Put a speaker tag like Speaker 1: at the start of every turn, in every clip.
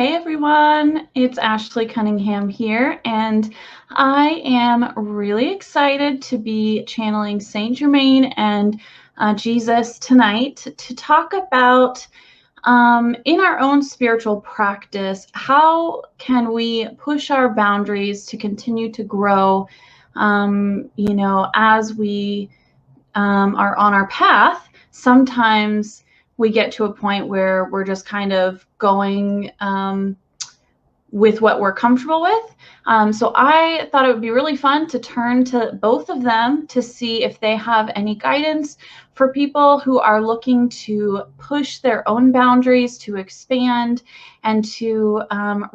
Speaker 1: Hey everyone, it's Ashley Cunningham here, and I am really excited to be channeling Saint Germain and Jesus tonight to talk about in our own spiritual practice, how can we push our boundaries to continue to grow, as we are on our path. Sometimes we get to a point where we're just kind of going with what we're comfortable with. So I thought it would be really fun to turn to both of them to see if they have any guidance for people who are looking to push their own boundaries, to expand, and to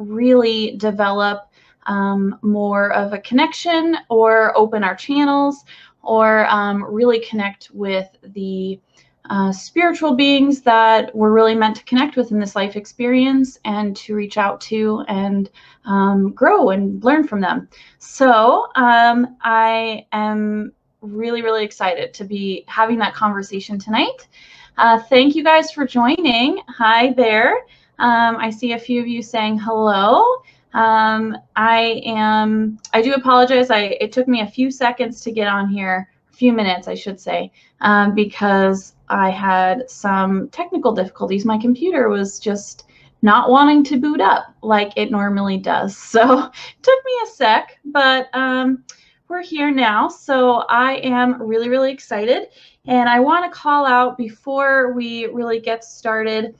Speaker 1: really develop more of a connection, or open our channels, or really connect with the spiritual beings that we're really meant to connect with in this life experience, and to reach out to and grow and learn from them. So I am really, really excited to be having that conversation tonight. Thank you guys for joining. Hi there. I see a few of you saying hello. I do apologize. It took me a few seconds to get on here, a few minutes, I should say, because I had some technical difficulties. My computer was just not wanting to boot up like it normally does. So it took me a sec, but we're here now. So I am really, really excited. And I want to call out before we really get started,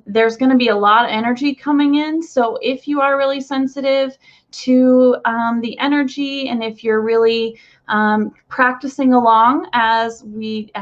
Speaker 1: there's going to be a lot of energy coming in. So if you are really sensitive to the energy, and if you're really practicing along as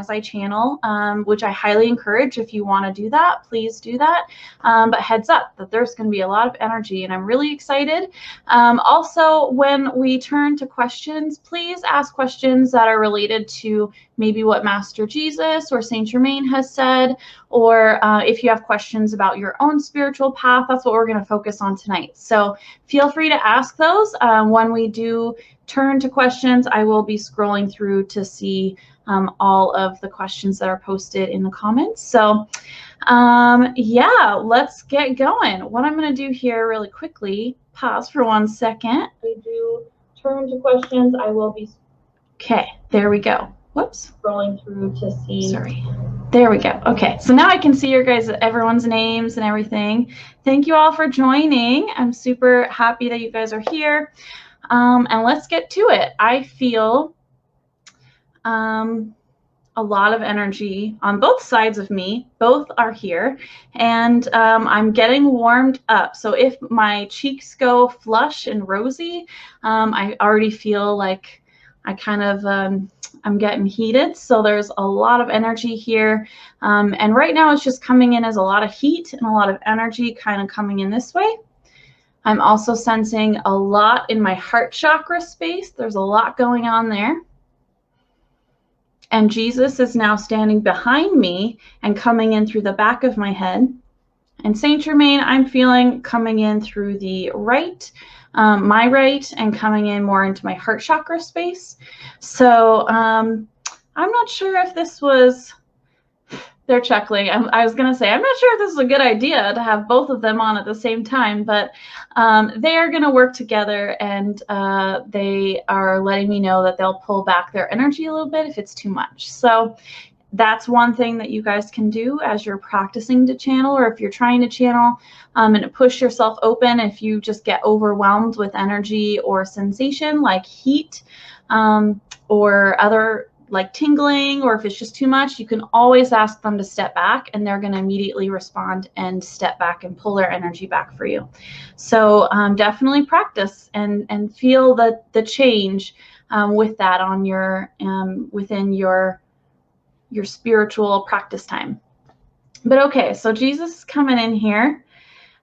Speaker 1: I channel, which I highly encourage. If you want to do that, please do that. But heads up that there's going to be a lot of energy, and I'm really excited. Also, when we turn to questions, please ask questions that are related to maybe what Master Jesus or Saint Germain has said, or if you have questions about your own spiritual path, that's what we're going to focus on tonight. So feel free to ask those. When we do turn to questions, I will be scrolling through to see all of the questions that are posted in the comments. So yeah, let's get going. What I'm going to do here really quickly, pause for 1 second. We do turn to questions. I will be, okay, there we go. Whoops, scrolling through to see. Sorry. There we go. Okay, so now I can see everyone's names and everything. Thank you all for joining. I'm super happy that you guys are here. And let's get to it. I feel a lot of energy on both sides of me. Both are here, and I'm getting warmed up. So if my cheeks go flush and rosy, I already feel like I kind of I'm getting heated. So there's a lot of energy here, and right now it's just coming in as a lot of heat and a lot of energy kind of coming in this way. I'm also sensing a lot in my heart chakra space. There's a lot going on there. And Jesus is now standing behind me and coming in through the back of my head. And Saint Germain, I'm feeling coming in through the right, my right, and coming in more into my heart chakra space. So I'm not sure if this was... They're chuckling. I was going to say, I'm not sure if this is a good idea to have both of them on at the same time, but they are going to work together, and they are letting me know that they'll pull back their energy a little bit if it's too much. So that's one thing that you guys can do as you're practicing to channel, or if you're trying to channel, and push yourself open. If you just get overwhelmed with energy or sensation like heat, or other like tingling, or if it's just too much, you can always ask them to step back, and they're going to immediately respond and step back and pull their energy back for you. So definitely practice and feel the change with that on your within your spiritual practice time. But okay, so Jesus is coming in here.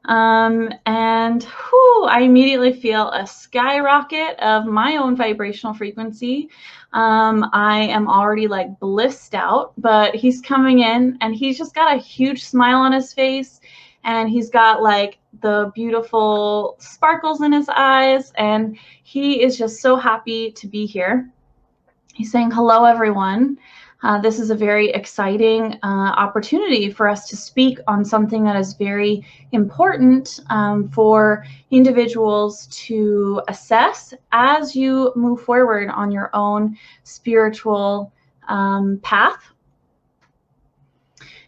Speaker 1: And whew, I immediately feel a skyrocket of my own vibrational frequency. I am already like blissed out, but he's coming in, and he's just got a huge smile on his face, and he's got like the beautiful sparkles in his eyes, and he is just so happy to be here. He's saying, hello, everyone. This is a very exciting opportunity for us to speak on something that is very important for individuals to assess as you move forward on your own spiritual path.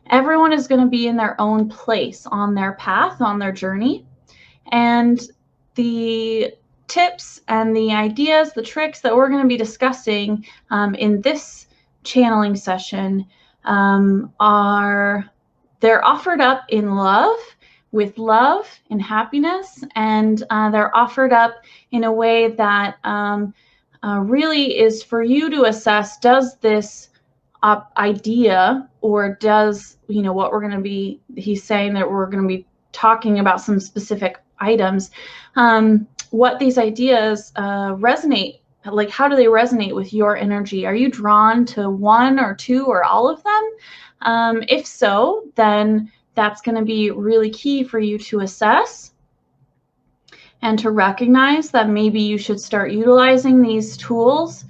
Speaker 1: Everyone is going to be in their own place on their path, on their journey. And the tips and the ideas, the tricks that we're going to be discussing in this channeling session they're offered up in love, with love and happiness, and they're offered up in a way that really is for you to assess, does this idea, or does, what we're going to be, he's saying that we're going to be talking about some specific items, what these ideas resonate, like how do they resonate with your energy? Are you drawn to one or two or all of them? If so, then that's going to be really key for you to assess and to recognize that maybe you should start utilizing these tools.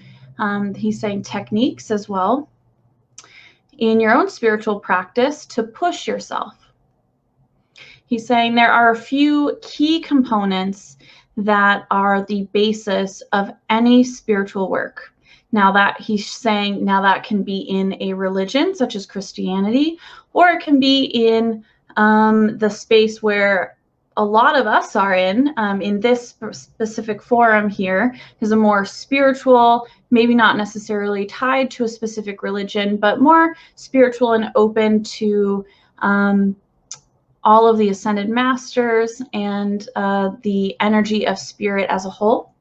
Speaker 1: He's saying techniques as well in your own spiritual practice to push yourself. He's saying there are a few key components that are the basis of any spiritual work. Now that he's saying, now that can be in a religion such as Christianity, or it can be in the space where a lot of us are in this specific forum here, is a more spiritual, maybe not necessarily tied to a specific religion, but more spiritual and open to all of the ascended masters and the energy of spirit as a whole.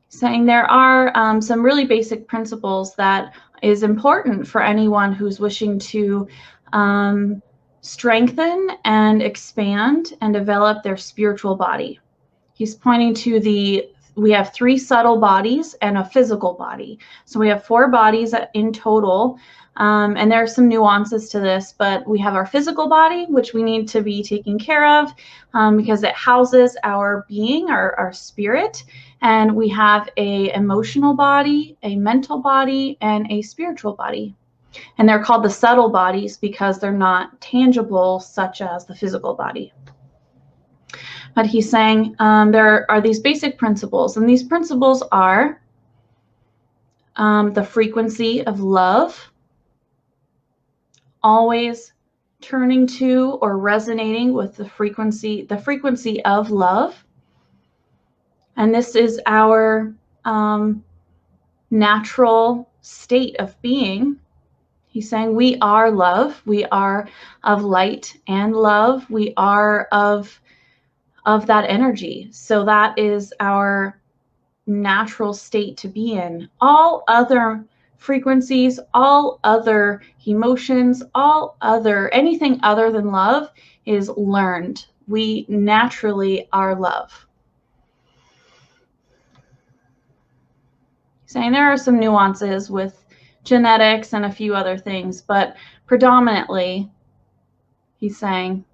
Speaker 1: Saying there are some really basic principles that is important for anyone who's wishing to strengthen and expand and develop their spiritual body. He's pointing to we have 3 subtle bodies and a physical body. So we have 4 bodies in total. And there are some nuances to this, but we have our physical body, which we need to be taking care of because it houses our being, our spirit. And we have an emotional body, a mental body, and a spiritual body. And they're called the subtle bodies because they're not tangible, such as the physical body. But he's saying there are these basic principles, and these principles are the frequency of love, always turning to or resonating with the frequency of love. And this is our natural state of being. He's saying we are love. We are of light and love. We are of that energy. So that is our natural state to be in. All other frequencies, all other emotions, anything other than love is learned. We naturally are love. Saying there are some nuances with genetics and a few other things, but predominantly he's saying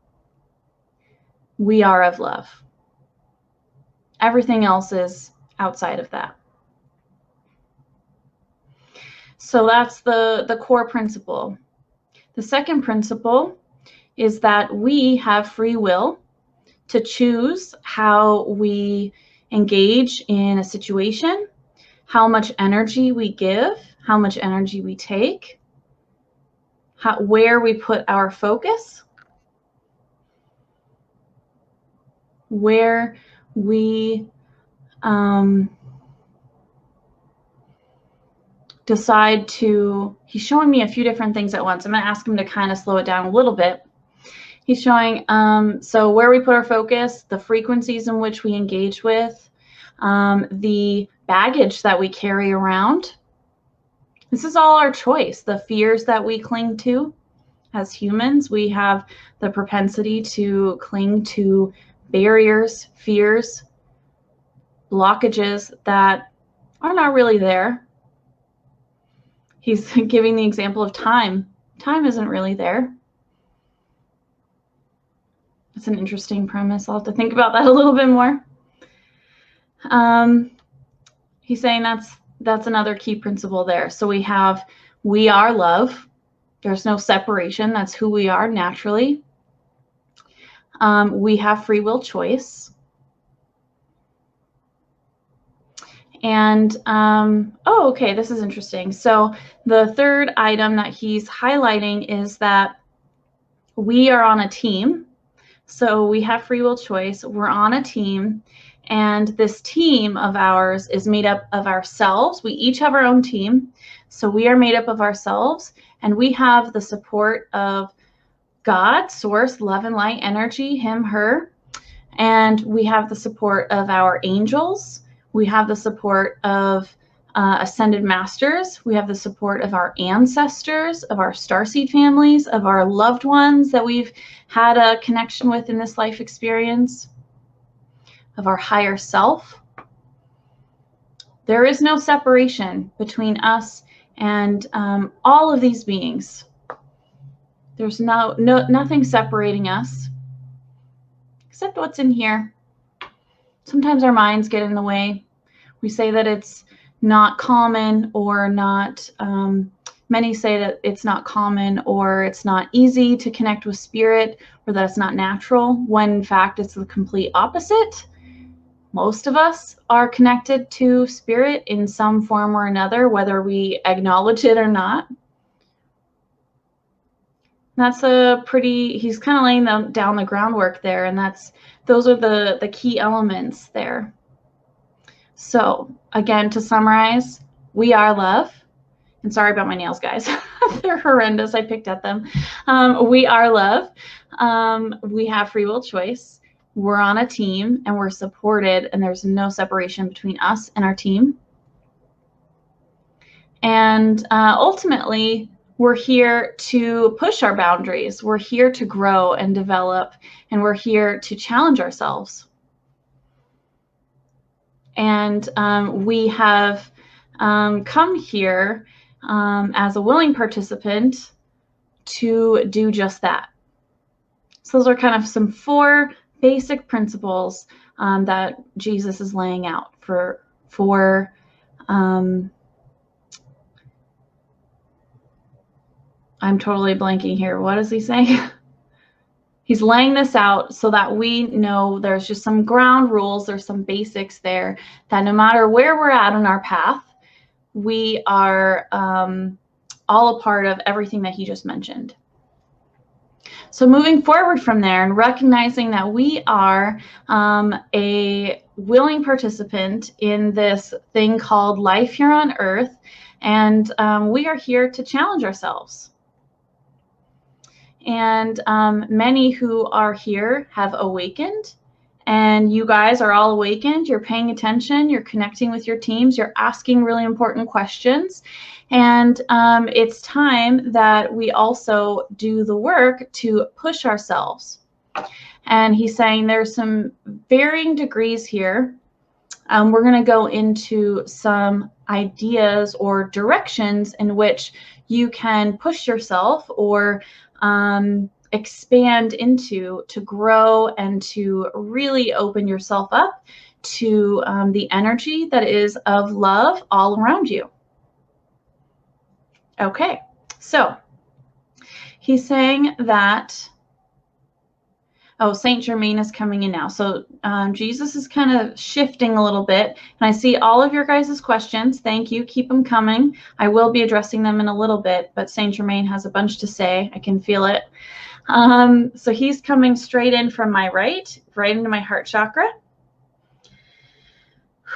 Speaker 1: we are of love. Everything else is outside of that. So that's the core principle. The second principle is that we have free will to choose how we engage in a situation, how much energy we give, how much energy we take, where we put our focus, where we decide to, he's showing me a few different things at once. I'm going to ask him to kind of slow it down a little bit. He's showing, so where we put our focus, the frequencies in which we engage with, the baggage that we carry around. This is all our choice. The fears that we cling to as humans, we have the propensity to cling to barriers, fears, blockages that are not really there. He's giving the example of time. Time isn't really there. It's an interesting premise. I'll have to think about that a little bit more. He's saying that's another key principle there. So we have, we are love. There's no separation. That's who we are naturally. We have free will choice. And, oh, okay, this is interesting. So the third item that he's highlighting is that we are on a team. So we have free will choice. We're on a team. And this team of ours is made up of ourselves. We each have our own team. So we are made up of ourselves. And we have the support of God, source, love and light, energy, him, her. And we have the support of our angels. We have the support of ascended masters. We have the support of our ancestors, of our starseed families, of our loved ones that we've had a connection with in this life experience, of our higher self. There is no separation between us and all of these beings. There's nothing separating us except what's in here. Sometimes our minds get in the way. We say that it's not common or not, many say that it's not common or it's not easy to connect with spirit or that it's not natural, when in fact it's the complete opposite. Most of us are connected to spirit in some form or another, whether we acknowledge it or not. That's a pretty, he's kind of laying down the groundwork there, and those are the key elements there. So again, to summarize, we are love. And sorry about my nails, guys. They're horrendous. I picked at them. We are love. We have free will choice. We're on a team and we're supported, and there's no separation between us and our team. And ultimately, we're here to push our boundaries. We're here to grow and develop, and we're here to challenge ourselves. And we have come here as a willing participant to do just that. So those are kind of some 4 basic principles that Jesus is laying out for I'm totally blanking here. What is he saying? He's laying this out so that we know there's just some ground rules, there's some basics there, that no matter where we're at on our path, we are all a part of everything that he just mentioned. So moving forward from there and recognizing that we are a willing participant in this thing called life here on Earth, and we are here to challenge ourselves. And many who are here have awakened, and you guys are all awakened. You're paying attention, you're connecting with your teams, you're asking really important questions. And it's time that we also do the work to push ourselves. And he's saying there's some varying degrees here. We're going to go into some ideas or directions in which you can push yourself or expand into, to grow and to really open yourself up to the energy that is of love all around you. Okay, so he's saying that, oh, Saint Germain is coming in now. So Jesus is kind of shifting a little bit. And I see all of your guys' questions. Thank you. Keep them coming. I will be addressing them in a little bit, but Saint Germain has a bunch to say. I can feel it. So he's coming straight in from my right into my heart chakra.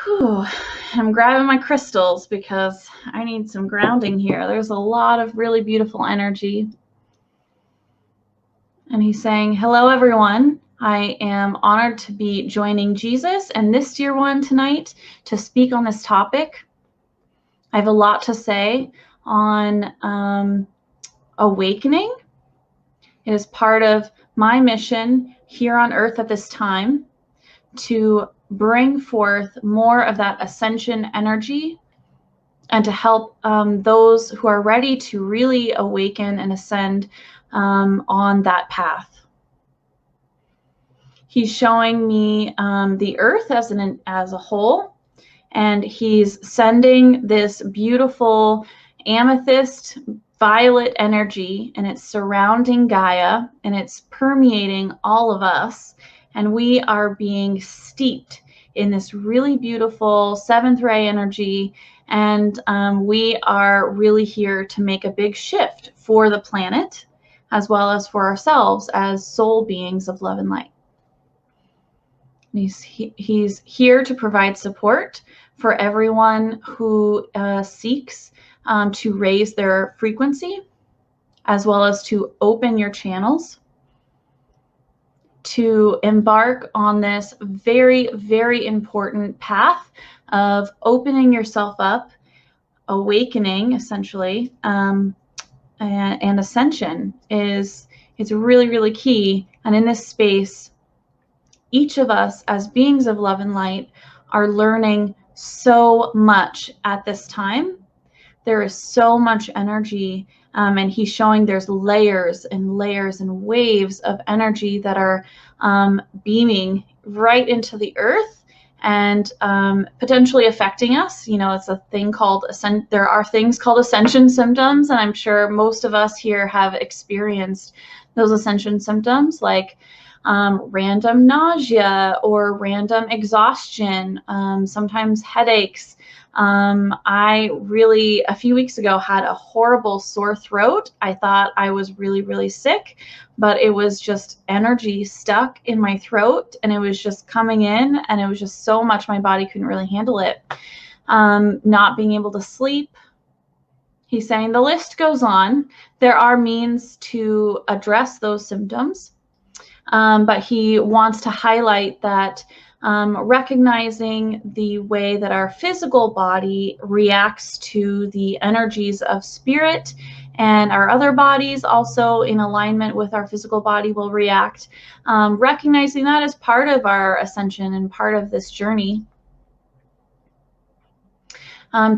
Speaker 1: Whew. I'm grabbing my crystals because I need some grounding here. There's a lot of really beautiful energy. And he's saying, hello, everyone. I am honored to be joining Jesus and this dear one tonight to speak on this topic. I have a lot to say on awakening. It is part of my mission here on Earth at this time to bring forth more of that ascension energy and to help those who are ready to really awaken and ascend on that path. He's showing me the Earth as a whole, and he's sending this beautiful amethyst violet energy, and it's surrounding Gaia, and it's permeating all of us, and we are being steeped in this really beautiful seventh ray energy, and we are really here to make a big shift for the planet as well as for ourselves as soul beings of love and light. He's here to provide support for everyone who seeks to raise their frequency, as well as to open your channels, to embark on this very, very important path of opening yourself up, awakening, essentially, and ascension is really, really key. And in this space, each of us as beings of love and light are learning so much at this time. There is so much energy, and he's showing there's layers and layers and waves of energy that are beaming right into the earth and potentially affecting us. You know, it's a thing called there are things called ascension symptoms, and I'm sure most of us here have experienced those ascension symptoms, like random nausea or random exhaustion, sometimes headaches. I really, a few weeks ago, had a horrible sore throat. I thought I was really, really sick, but it was just energy stuck in my throat, and it was just coming in, and it was just so much my body couldn't really handle it. Not being able to sleep. He's saying the list goes on. There are means to address those symptoms, but he wants to highlight that recognizing the way that our physical body reacts to the energies of spirit, and our other bodies also in alignment with our physical body will react, recognizing that as part of our ascension and part of this journey.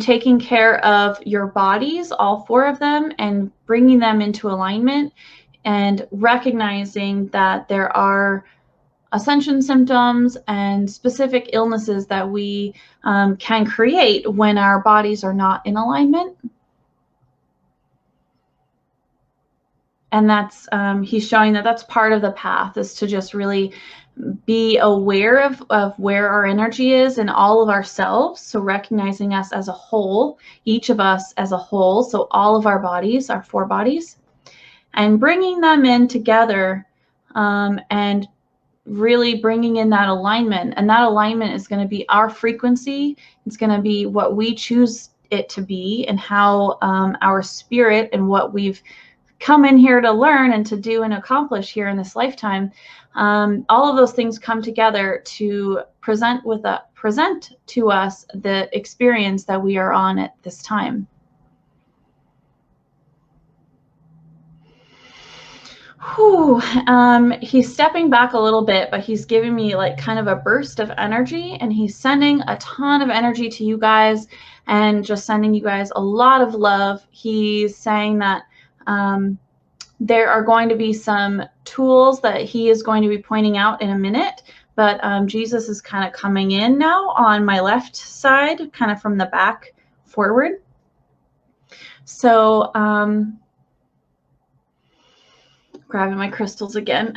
Speaker 1: Taking care of your bodies, all four of them, and bringing them into alignment, and recognizing that there are ascension symptoms and specific illnesses that we can create when our bodies are not in alignment. And that's, he's showing that that's part of the path, is to just really be aware of where our energy is in all of ourselves. So recognizing us as a whole, each of us as a whole, so all of our bodies, our four bodies, and bringing them in together, and really bringing in that alignment. And that alignment is going to be our frequency. It's going to be what we choose it to be, and how our spirit and what we've come in here to learn and to do and accomplish here in this lifetime, all of those things come together to present to us the experience that we are on at this time. Whew. He's stepping back a little bit, but he's giving me like kind of a burst of energy, and he's sending a ton of energy to you guys and just sending you guys a lot of love. He's saying that there are going to be some tools that he is going to be pointing out in a minute, but Jesus is kind of coming in now on my left side, kind of from the back forward. So grabbing my crystals again.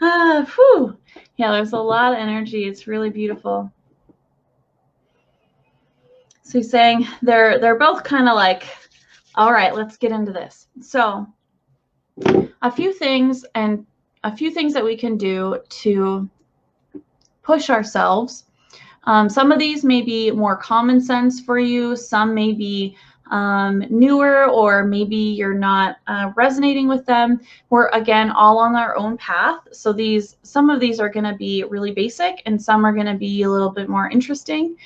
Speaker 1: Whew. Yeah, there's a lot of energy. It's really beautiful. So he's saying they're both kind of like, all right, let's get into this. So a few things that we can do to push ourselves. Some of these may be more common sense for you. Some may be newer, or maybe you're not resonating with them. We're again all on our own path. So some of these are going to be really basic, and some are going to be a little bit more interesting.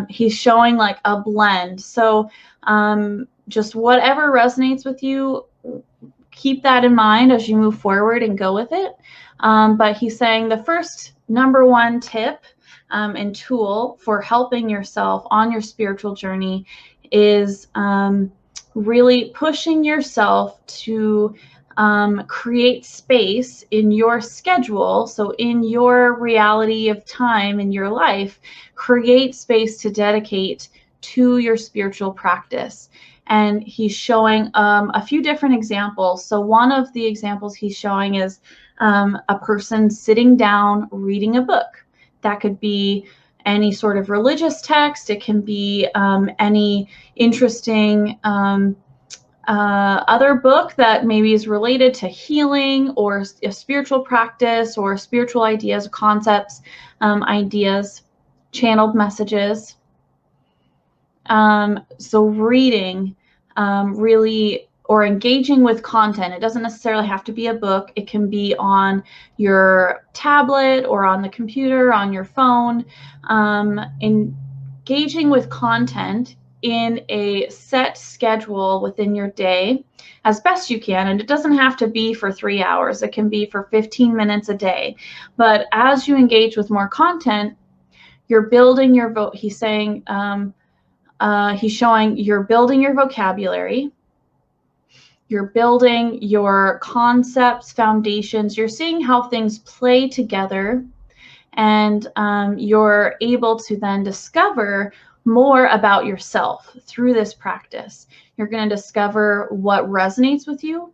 Speaker 1: He's showing like a blend. So just whatever resonates with you, keep that in mind as you move forward and go with it. But he's saying the first number one tip and tool for helping yourself on your spiritual journey is really pushing yourself to create space in your schedule. So in your reality of time in your life, create space to dedicate to your spiritual practice. And he's showing a few different examples. So one of the examples he's showing is a person sitting down reading a book. That could be any sort of religious text. It can be any interesting other book that maybe is related to healing or a spiritual practice or spiritual ideas, concepts, ideas, channeled messages. So reading really, or engaging with content. It doesn't necessarily have to be a book. It can be on your tablet or on the computer, on your phone. Engaging with content in a set schedule within your day as best you can. And it doesn't have to be for 3 hours. It can be for 15 minutes a day. But as you engage with more content, you're building your he's saying, he's showing you're building your vocabulary, you're building your concepts, foundations, you're seeing how things play together, and you're able to then discover more about yourself through this practice. You're going to discover what resonates with you.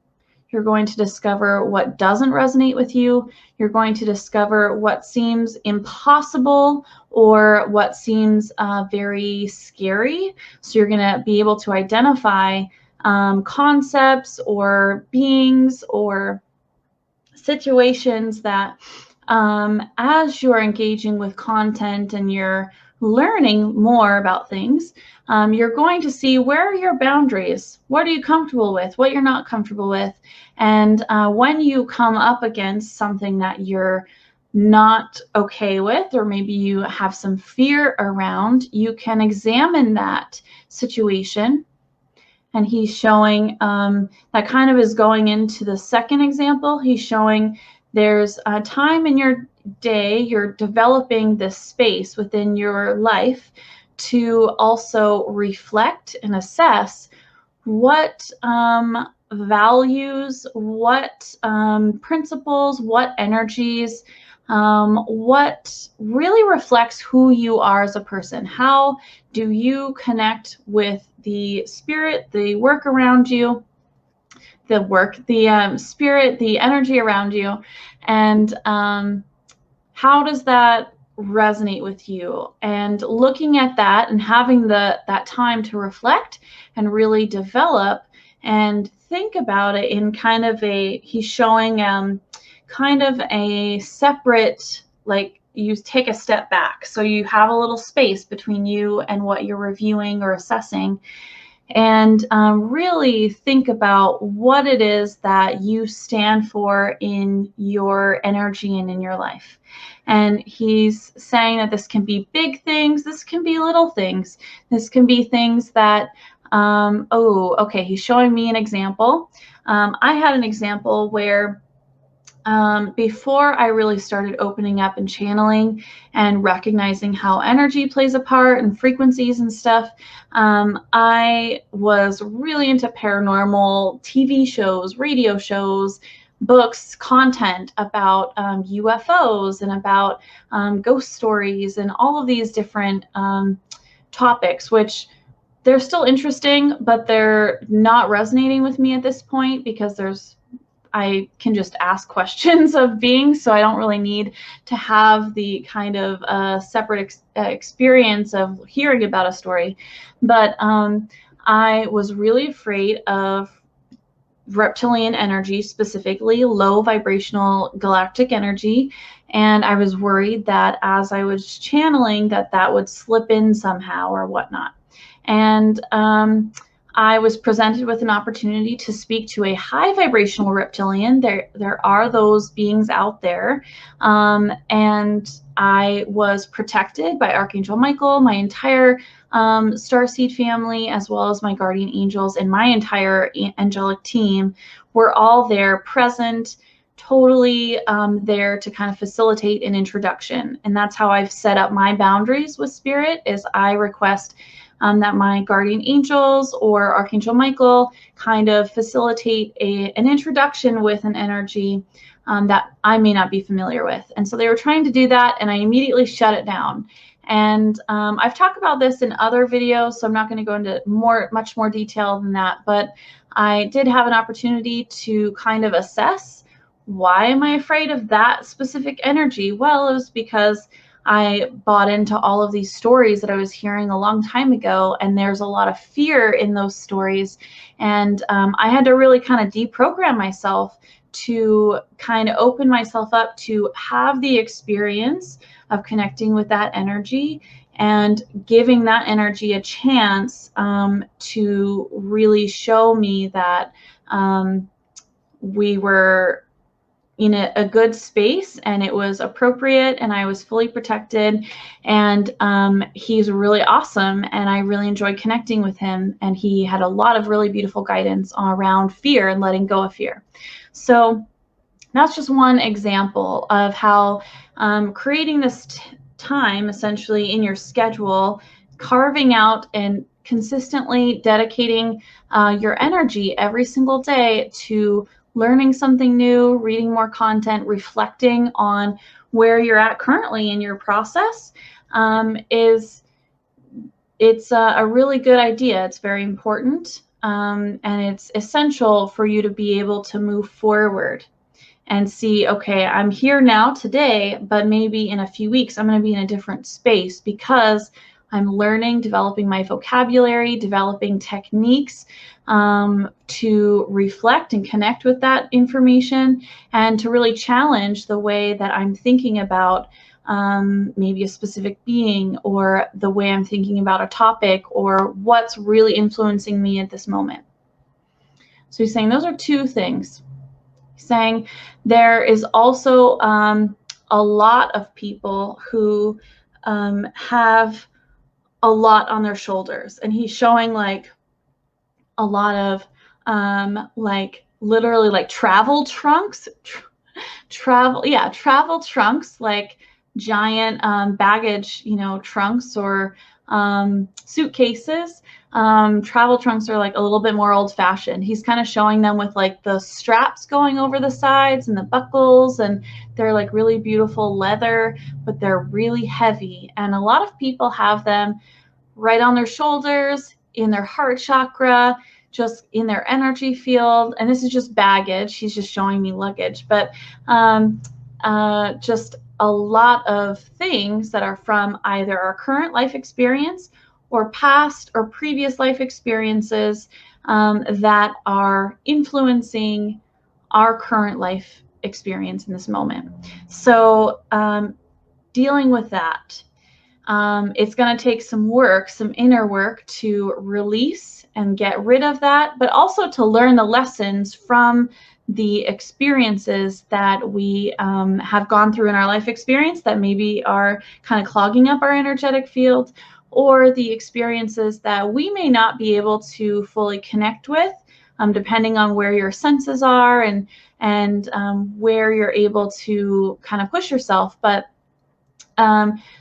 Speaker 1: You're going to discover what doesn't resonate with you. You're going to discover what seems impossible or what seems very scary. So you're going to be able to identify concepts or beings or situations that as you're engaging with content and you're learning more about things, you're going to see where are your boundaries, what are you comfortable with, what you're not comfortable with. And when you come up against something that you're not okay with, or maybe you have some fear around, you can examine that situation. And he's showing that kind of is going into the second example. He's showing there's a time in your day you're developing this space within your life to also reflect and assess what values, what principles, what energies, what really reflects who you are as a person. How do you connect with the spirit, the work around you, the spirit, the energy around you, and how does that resonate with you? And looking at that and having that time to reflect and really develop and think about it in kind of he's showing kind of a separate, like you take a step back. So you have a little space between you and what you're reviewing or assessing, and really think about what it is that you stand for in your energy and in your life. And he's saying that this can be big things, this can be little things, this can be things that, okay, he's showing me an example. I had an example where before I really started opening up and channeling and recognizing how energy plays a part and frequencies and stuff, I was really into paranormal TV shows, radio shows, books, content about UFOs and about ghost stories and all of these different topics, which they're still interesting, but they're not resonating with me at this point because I can just ask questions of beings, so I don't really need to have the kind of separate experience of hearing about a story. But I was really afraid of reptilian energy, specifically low vibrational galactic energy, and I was worried that as I was channeling that would slip in somehow or whatnot. And I was presented with an opportunity to speak to a high vibrational reptilian. There are those beings out there, and I was protected by Archangel Michael, my entire starseed family, as well as my guardian angels and my entire angelic team were all there present, totally there to kind of facilitate an introduction. And that's how I've set up my boundaries with spirit, is I request that my guardian angels or Archangel Michael kind of facilitate an introduction with an energy that I may not be familiar with. And so they were trying to do that, and I immediately shut it down. And I've talked about this in other videos, so I'm not going to go into much more detail than that. But I did have an opportunity to kind of assess, why am I afraid of that specific energy? Well, it was because I bought into all of these stories that I was hearing a long time ago, and there's a lot of fear in those stories. And I had to really kind of deprogram myself to kind of open myself up to have the experience of connecting with that energy and giving that energy a chance to really show me that we were in a good space and it was appropriate and I was fully protected. And he's really awesome, and I really enjoyed connecting with him, and he had a lot of really beautiful guidance around fear and letting go of fear. So that's just one example of how creating this time essentially in your schedule, carving out and consistently dedicating your energy every single day to learning something new, reading more content, reflecting on where you're at currently in your process, it's a really good idea. It's very important, and it's essential for you to be able to move forward and see, okay, I'm here now today, but maybe in a few weeks I'm going to be in a different space because I'm learning, developing my vocabulary, developing techniques to reflect and connect with that information, and to really challenge the way that I'm thinking about maybe a specific being, or the way I'm thinking about a topic, or what's really influencing me at this moment. So he's saying those are two things. He's saying there is also a lot of people who have a lot on their shoulders, and he's showing like a lot of like literally like travel trunks, travel trunks, like giant baggage, trunks or suitcases. Travel trunks are like a little bit more old-fashioned. He's kind of showing them with like the straps going over the sides and the buckles, and they're like really beautiful leather, but they're really heavy. And a lot of people have them right on their shoulders, in their heart chakra, just in their energy field. And this is just baggage. He's just showing me luggage, but just a lot of things that are from either our current life experience or past or previous life experiences that are influencing our current life experience in this moment. So dealing with that, it's going to take some work, some inner work, to release and get rid of that, but also to learn the lessons from the experiences that we have gone through in our life experience that maybe are kind of clogging up our energetic field, or the experiences that we may not be able to fully connect with, depending on where your senses are and where you're able to kind of push yourself. But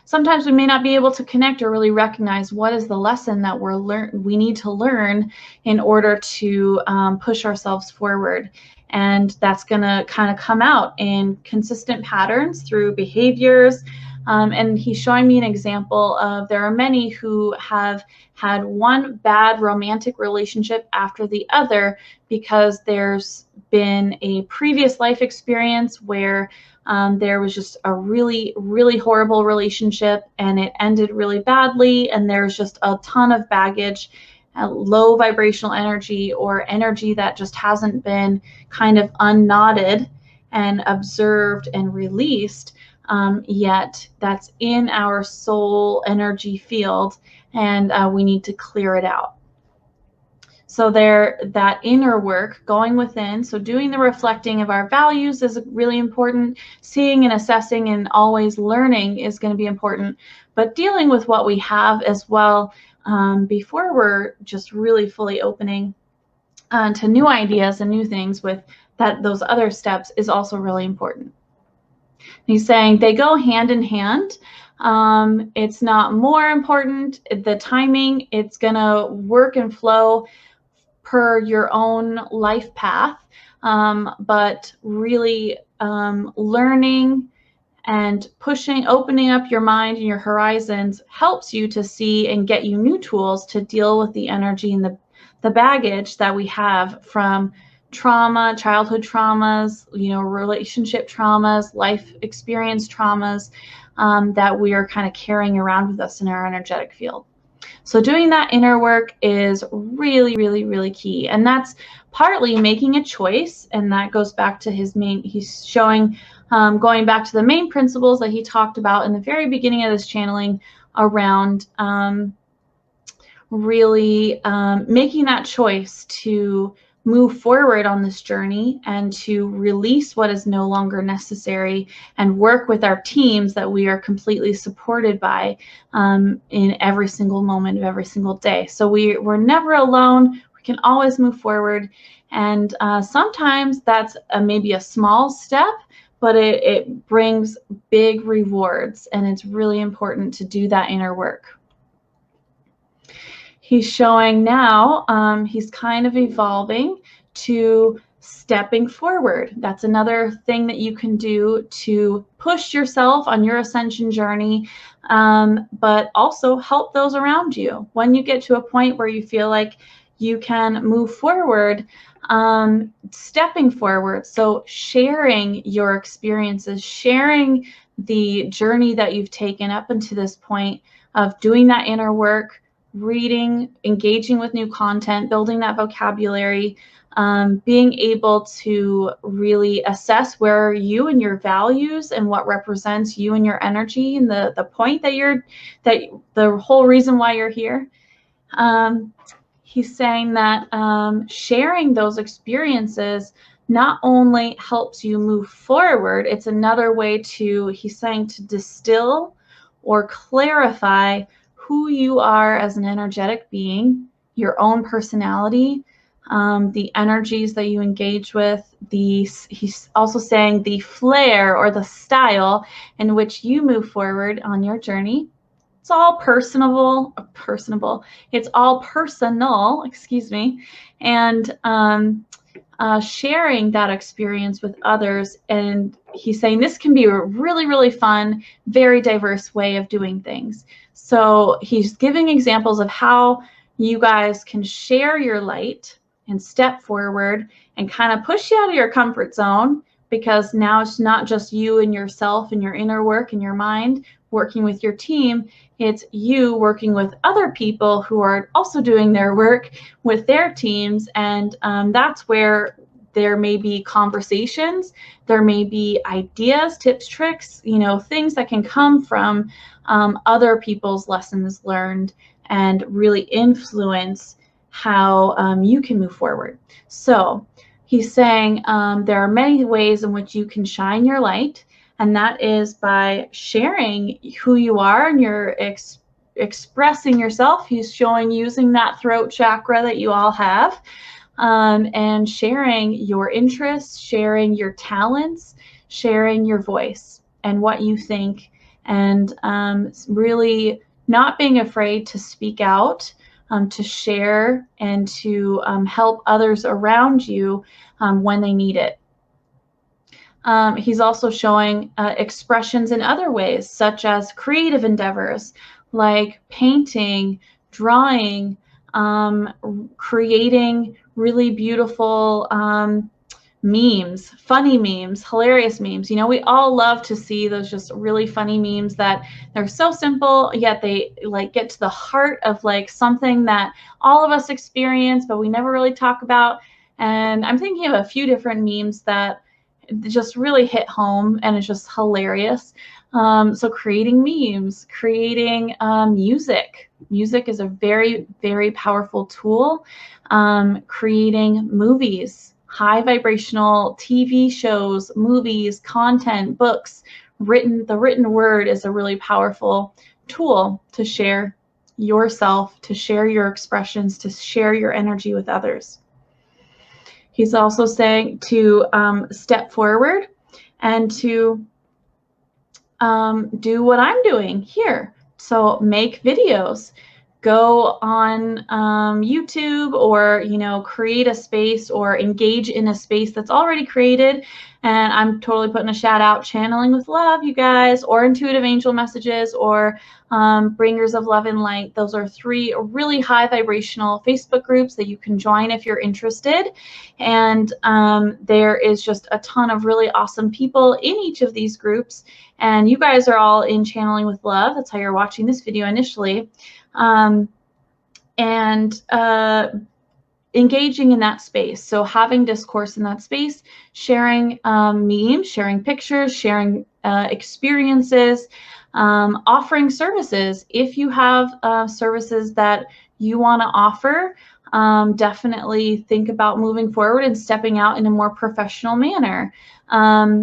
Speaker 1: sometimes we may not be able to connect or really recognize what is the lesson that we need to learn in order to push ourselves forward. And that's going to kind of come out in consistent patterns through behaviors. And he's showing me an example of, there are many who have had one bad romantic relationship after the other because there's been a previous life experience where there was just a really, really horrible relationship and it ended really badly, and there's just a ton of baggage, low vibrational energy, or energy that just hasn't been kind of unknotted and observed and released yet, that's in our soul energy field, and we need to clear it out. So that inner work, going within, so doing the reflecting of our values is really important. Seeing and assessing and always learning is going to be important, but dealing with what we have as well before we're just really fully opening to new ideas and new things with those other steps is also really important. He's saying they go hand in hand. It's not more important. The timing, it's going to work and flow per your own life path. But really learning and pushing, opening up your mind and your horizons helps you to see and get you new tools to deal with the energy and the baggage that we have from trauma, childhood traumas, relationship traumas, life experience traumas that we are kind of carrying around with us in our energetic field. So doing that inner work is really, really, really key. And that's partly making a choice. And that goes back to he's showing, going back to the main principles that he talked about in the very beginning of this channeling around really making that choice to move forward on this journey and to release what is no longer necessary and work with our teams that we are completely supported by in every single moment of every single day. So we're never alone. We can always move forward. And sometimes that's maybe a small step, but it brings big rewards. And it's really important to do that inner work. He's showing now, he's kind of evolving to stepping forward. That's another thing that you can do to push yourself on your ascension journey, but also help those around you. When you get to a point where you feel like you can move forward, stepping forward. So sharing your experiences, sharing the journey that you've taken up until this point of doing that inner work, reading, engaging with new content, building that vocabulary, being able to really assess where are you and your values and what represents you and your energy and the point that the whole reason why you're here. He's saying that sharing those experiences not only helps you move forward, it's another way he's saying, to distill or clarify who you are as an energetic being, your own personality, the energies that you engage with, he's also saying the flair or the style in which you move forward on your journey. It's all personable. It's all personal, and sharing that experience with others. And he's saying this can be a really, really fun, very diverse way of doing things. So he's giving examples of how you guys can share your light and step forward and kind of push you out of your comfort zone, because now it's not just you and yourself and your inner work and your mind working with your team. It's you working with other people who are also doing their work with their teams. And that's where there may be conversations, there may be ideas, tips, tricks, things that can come from other people's lessons learned and really influence how you can move forward. So he's saying there are many ways in which you can shine your light, and that is by sharing who you are and you're expressing yourself. He's showing using that throat chakra that you all have, and sharing your interests, sharing your talents, sharing your voice and what you think, and really not being afraid to speak out, to share, and to help others around you when they need it. He's also showing expressions in other ways, such as creative endeavors like painting, drawing, creating really beautiful memes, funny memes, hilarious memes. We all love to see those just really funny memes that they're so simple, yet they get to the heart of something that all of us experience, but we never really talk about. And I'm thinking of a few different memes that just really hit home, and it's just hilarious. So creating memes, creating music. Music is a very, very powerful tool. Creating movies, high vibrational TV shows, movies, content, books, the written word is a really powerful tool to share yourself, to share your expressions, to share your energy with others. He's also saying to step forward and to do what I'm doing here. So make videos, go on YouTube, or, you know, create a space or engage in a space that's already created. And I'm totally putting a shout out, Channeling with Love, you guys, or Intuitive Angel Messages, or Bringers of Love and Light. Those are 3 really high vibrational Facebook groups that you can join if you're interested. And there is just a ton of really awesome people in each of these groups. And you guys are all in Channeling with Love. That's how you're watching this video initially. Engaging in that space. So having discourse in that space, sharing memes, sharing pictures, sharing experiences, offering services. If you have services that you want to offer, definitely think about moving forward and stepping out in a more professional manner.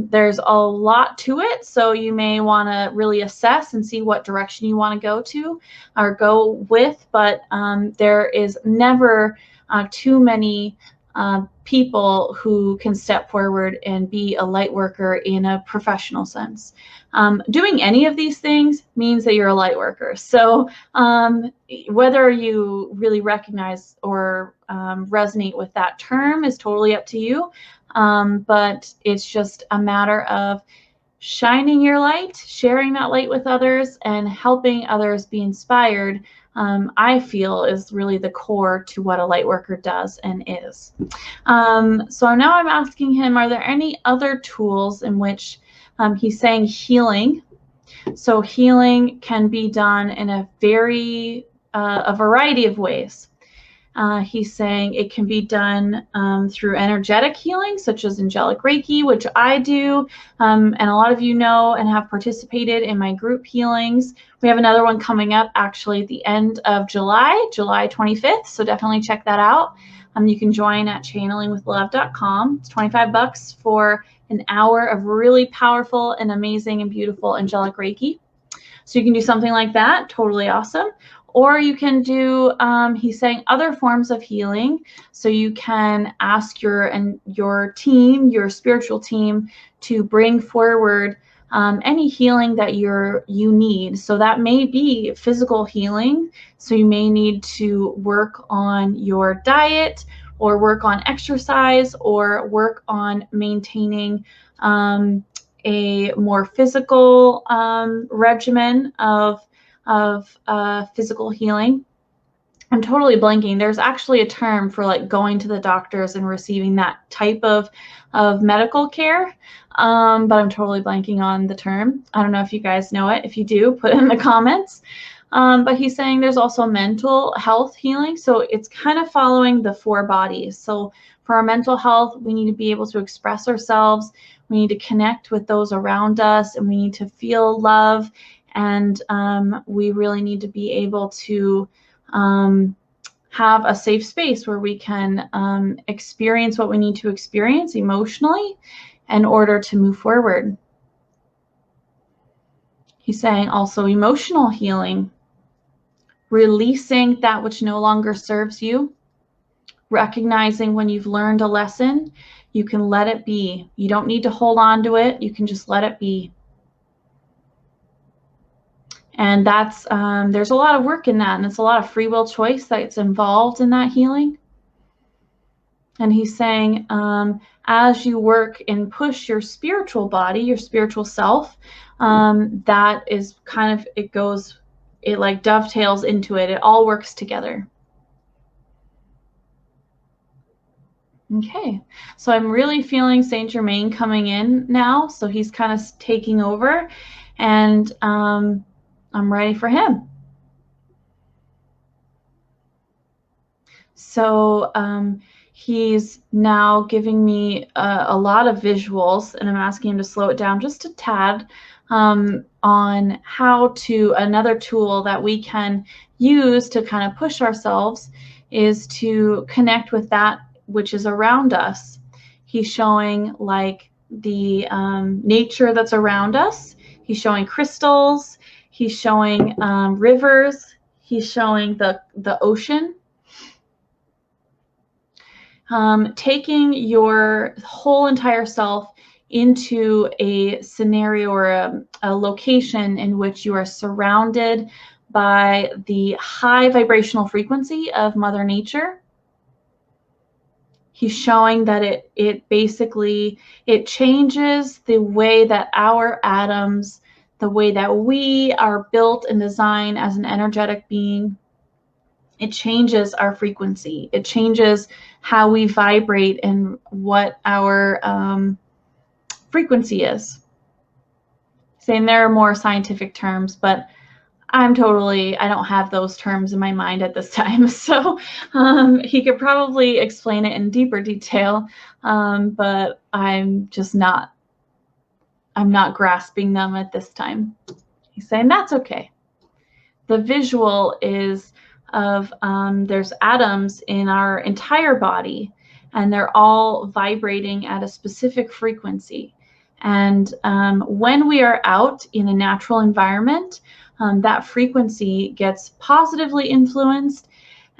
Speaker 1: There's a lot to it, so you may want to really assess and see what direction you want to go to or go with, but there is never too many people who can step forward and be a light worker in a professional sense. Doing any of these things means that you're a light worker. So whether you really recognize or resonate with that term is totally up to you. But it's just a matter of shining your light, sharing that light with others, and helping others be inspired. I feel is really the core to what a light worker does and is. So now I'm asking him, are there any other tools in which he's saying healing? So healing can be done in a variety of ways. He's saying it can be done through energetic healing, such as angelic Reiki, which I do, and a lot of you know and have participated in my group healings. We have another one coming up actually at the end of July 25th, so definitely check that out. You can join at channelingwithlove.com. It's $25 for an hour of really powerful and amazing and beautiful angelic Reiki. So you can do something like that, totally awesome. Or you can do, he's saying, other forms of healing. So you can ask your team, your spiritual team, to bring forward any healing that you need. So that may be physical healing. So you may need to work on your diet, or work on exercise, or work on maintaining a more physical regimen of physical healing. I'm totally blanking. There's actually a term for like going to the doctors and receiving that type of medical care, but I'm totally blanking on the term. I don't know if you guys know it. If you do, put it in the comments. But he's saying there's also mental health healing. So it's kind of following the 4 bodies. So for our mental health, we need to be able to express ourselves. We need to connect with those around us, and we need to feel love. And we really need to be able to have a safe space where we can experience what we need to experience emotionally in order to move forward. He's saying also emotional healing, releasing that which no longer serves you, recognizing when you've learned a lesson, you can let it be. You don't need to hold on to it. You can just let it be. And that's there's a lot of work in that, and it's a lot of free will choice that's involved in that healing. And he's saying, as you work and push your spiritual body, your spiritual self, that is kind of, it like dovetails into it. It all works together. Okay, so I'm really feeling Saint Germain coming in now. So he's kind of taking over, and I'm ready for him. So he's now giving me a lot of visuals, and I'm asking him to slow it down just a tad on how to, another tool that we can use to kind of push ourselves is to connect with that which is around us. He's showing like the nature that's around us. He's showing crystals. He's showing rivers. He's showing the ocean. Taking your whole entire self into a scenario or a location in which you are surrounded by the high vibrational frequency of Mother Nature. He's showing that it basically, it changes the way that our atoms, the way that we are built and designed as an energetic being, it changes our frequency. It changes how we vibrate and what our frequency is. Saying there are more scientific terms, but I don't have those terms in my mind at this time. So he could probably explain it in deeper detail, but I'm not grasping them at this time. He's saying that's okay. The visual is of there's atoms in our entire body, and they're all vibrating at a specific frequency. And when we are out in a natural environment, that frequency gets positively influenced,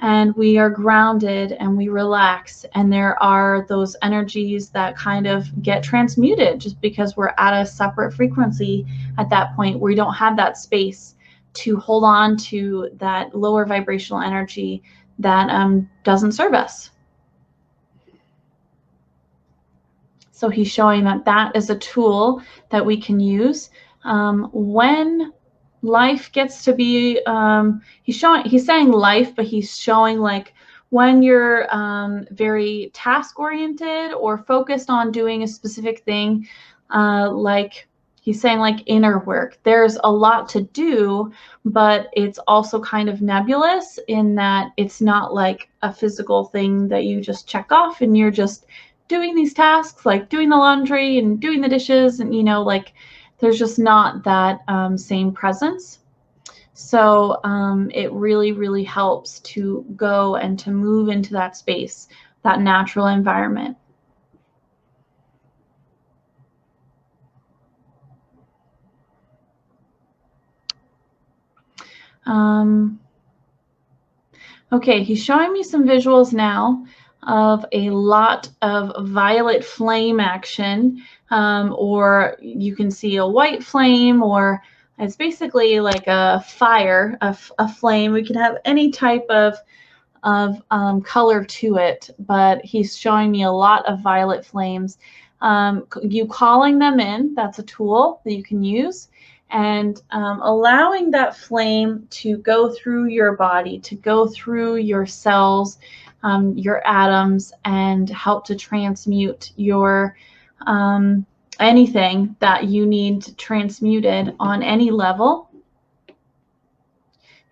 Speaker 1: and we are grounded and we relax, and there are those energies that kind of get transmuted just because we're at a separate frequency at that point. We don't have that space to hold on to that lower vibrational energy that doesn't serve us. So he's showing that that is a tool that we can use when life gets to be, he's saying life, but he's showing like when you're very task oriented or focused on doing a specific thing, like he's saying like inner work. There's a lot to do, but it's also kind of nebulous in that it's not like a physical thing that you just check off and you're just doing these tasks, like doing the laundry and doing the dishes, and like there's just not that same presence. So it really, really helps to go and to move into that space, that natural environment. Okay, he's showing me some visuals now of a lot of violet flame action, or you can see a white flame, or it's basically like a fire, a flame. We can have any type of color to it, but he's showing me a lot of violet flames. You calling them in, that's a tool that you can use, and allowing that flame to go through your body, to go through your cells, your atoms, and help to transmute your anything that you need transmuted on any level.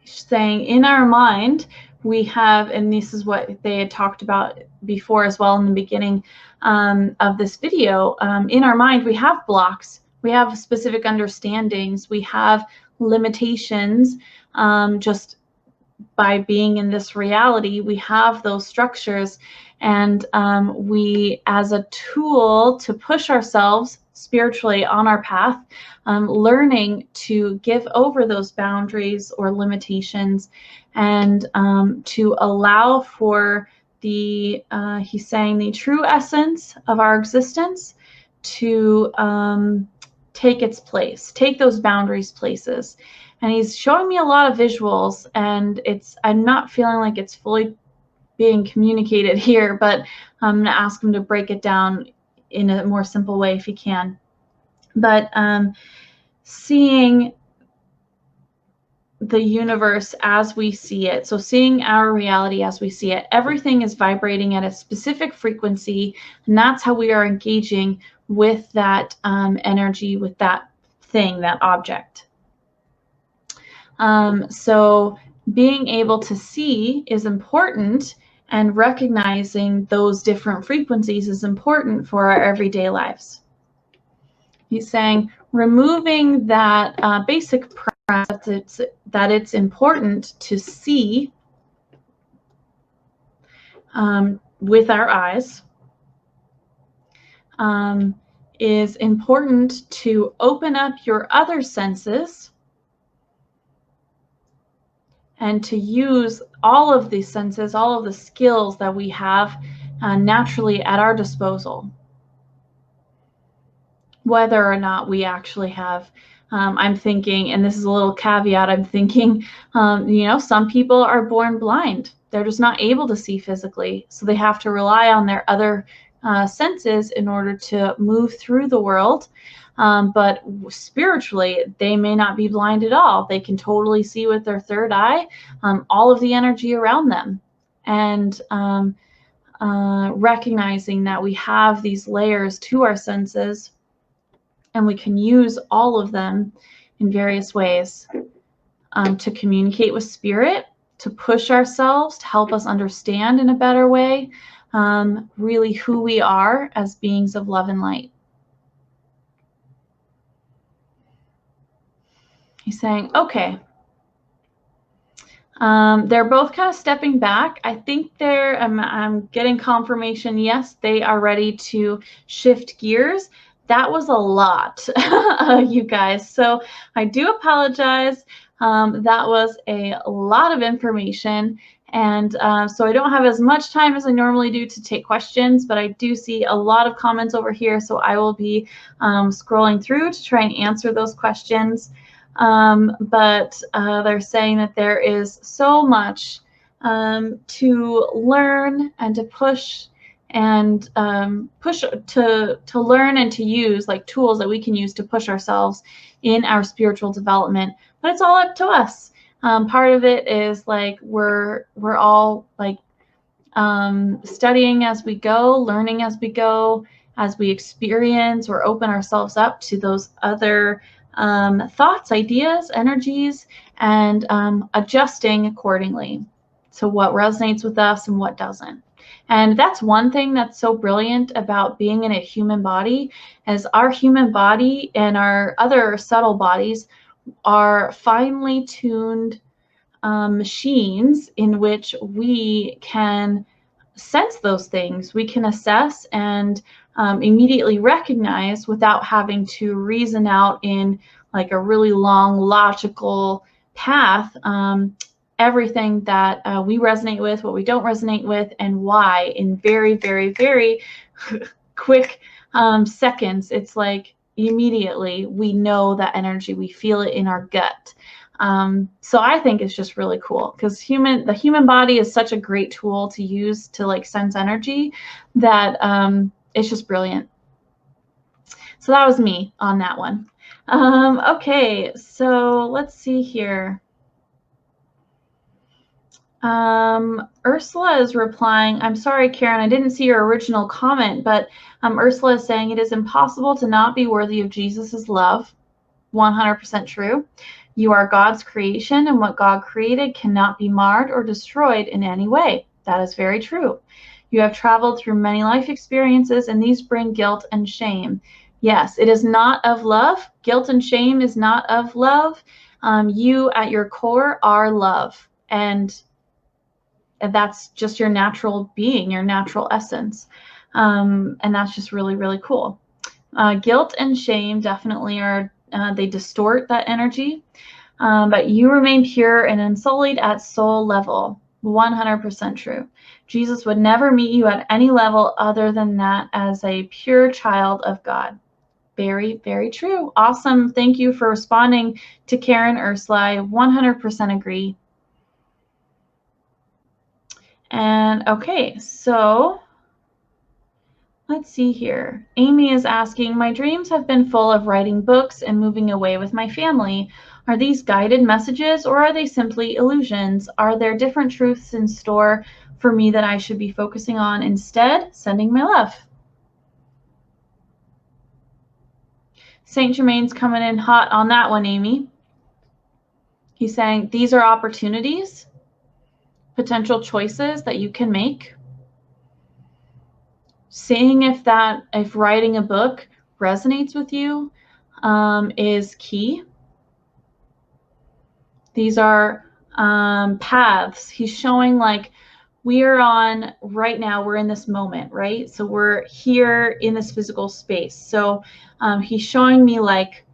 Speaker 1: He's saying in our mind, we have, and this is what they had talked about before as well in the beginning of this video, in our mind we have blocks, we have specific understandings, we have limitations. Just by being in this reality, we have those structures, and we, as a tool to push ourselves spiritually on our path, learning to give over those boundaries or limitations, and to allow for the, he's saying, the true essence of our existence to take its place, take those boundaries places. And he's showing me a lot of visuals, and I'm not feeling like it's fully being communicated here, but I'm going to ask him to break it down in a more simple way if he can. But seeing the universe as we see it, so seeing our reality as we see it, everything is vibrating at a specific frequency, and that's how we are engaging with that energy, with that thing, that object. So being able to see is important, and recognizing those different frequencies is important for our everyday lives. He's saying removing that basic premise that it's important to see with our eyes is important to open up your other senses and to use all of these senses, all of the skills that we have naturally at our disposal. whether or not we actually have. I'm thinking, and this is a little caveat, I'm thinking, some people are born blind. They're just not able to see physically. So they have to rely on their other senses in order to move through the world. But spiritually, they may not be blind at all. They can totally see with their third eye all of the energy around them. And recognizing that we have these layers to our senses, and we can use all of them in various ways to communicate with spirit, to push ourselves, to help us understand in a better way really who we are as beings of love and light. He's saying, okay. They're both kind of stepping back. I think I'm getting confirmation, yes, they are ready to shift gears. That was a lot, you guys. So I do apologize. That was a lot of information. And so I don't have as much time as I normally do to take questions, but I do see a lot of comments over here. So I will be scrolling through to try and answer those questions. But they're saying that there is so much to learn and to push and to learn and to use, like tools that we can use to push ourselves in our spiritual development. But it's all up to us. Part of it is like we're all like studying as we go, learning as we go, as we experience or open ourselves up to those other thoughts, ideas, energies, and adjusting accordingly to what resonates with us and what doesn't. And that's one thing that's so brilliant about being in a human body, as our human body and our other subtle bodies are finely tuned machines in which we can sense those things. We can assess and immediately recognize without having to reason out in like a really long logical path everything that we resonate with, what we don't resonate with, and why in very, very, very quick seconds. It's like immediately we know that energy, we feel it in our gut. So I think it's just really cool because the human body is such a great tool to use to like sense energy that it's just brilliant. So that was me on that one. Okay, so let's see here. Ursula is replying, I'm sorry, Karen, I didn't see your original comment, but Ursula is saying it is impossible to not be worthy of Jesus's love. 100% true. You are God's creation, and what God created cannot be marred or destroyed in any way. That is very true. You have traveled through many life experiences, and these bring guilt and shame. Yes, it is not of love. Guilt and shame is not of love. You at your core are love, and that's just your natural being, your natural essence. And that's just really, really cool. Guilt and shame definitely are, they distort that energy. But you remain pure and unsullied at soul level. 100% true. Jesus would never meet you at any level other than that as a pure child of God. Very, very true. Awesome. Thank you for responding to Karen Ursula. I 100% agree. And okay, so let's see here. Amy is asking, my dreams have been full of writing books and moving away with my family. Are these guided messages or are they simply illusions? Are there different truths in store for me that I should be focusing on instead? Sending my love. St. Germain's coming in hot on that one, Amy. He's saying these are opportunities, potential choices that you can make. Seeing if writing a book resonates with you is key. These are paths. He's showing like we are on right now, we're in this moment, right? So we're here in this physical space. So he's showing me like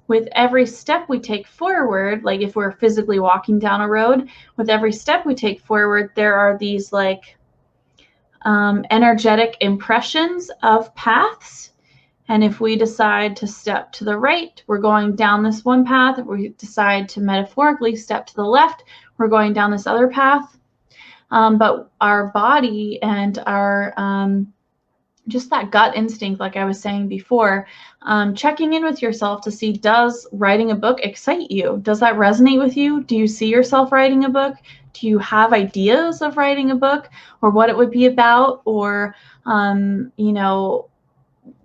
Speaker 1: with every step we take forward, like if we're physically walking down a road, with every step we take forward, there are these like energetic impressions of paths. And if we decide to step to the right, we're going down this one path. If we decide to metaphorically step to the left, we're going down this other path. But our body and our just that gut instinct, like I was saying before, checking in with yourself to see, does writing a book excite you? Does that resonate with you? Do you see yourself writing a book? Do you have ideas of writing a book or what it would be about? Or, you know,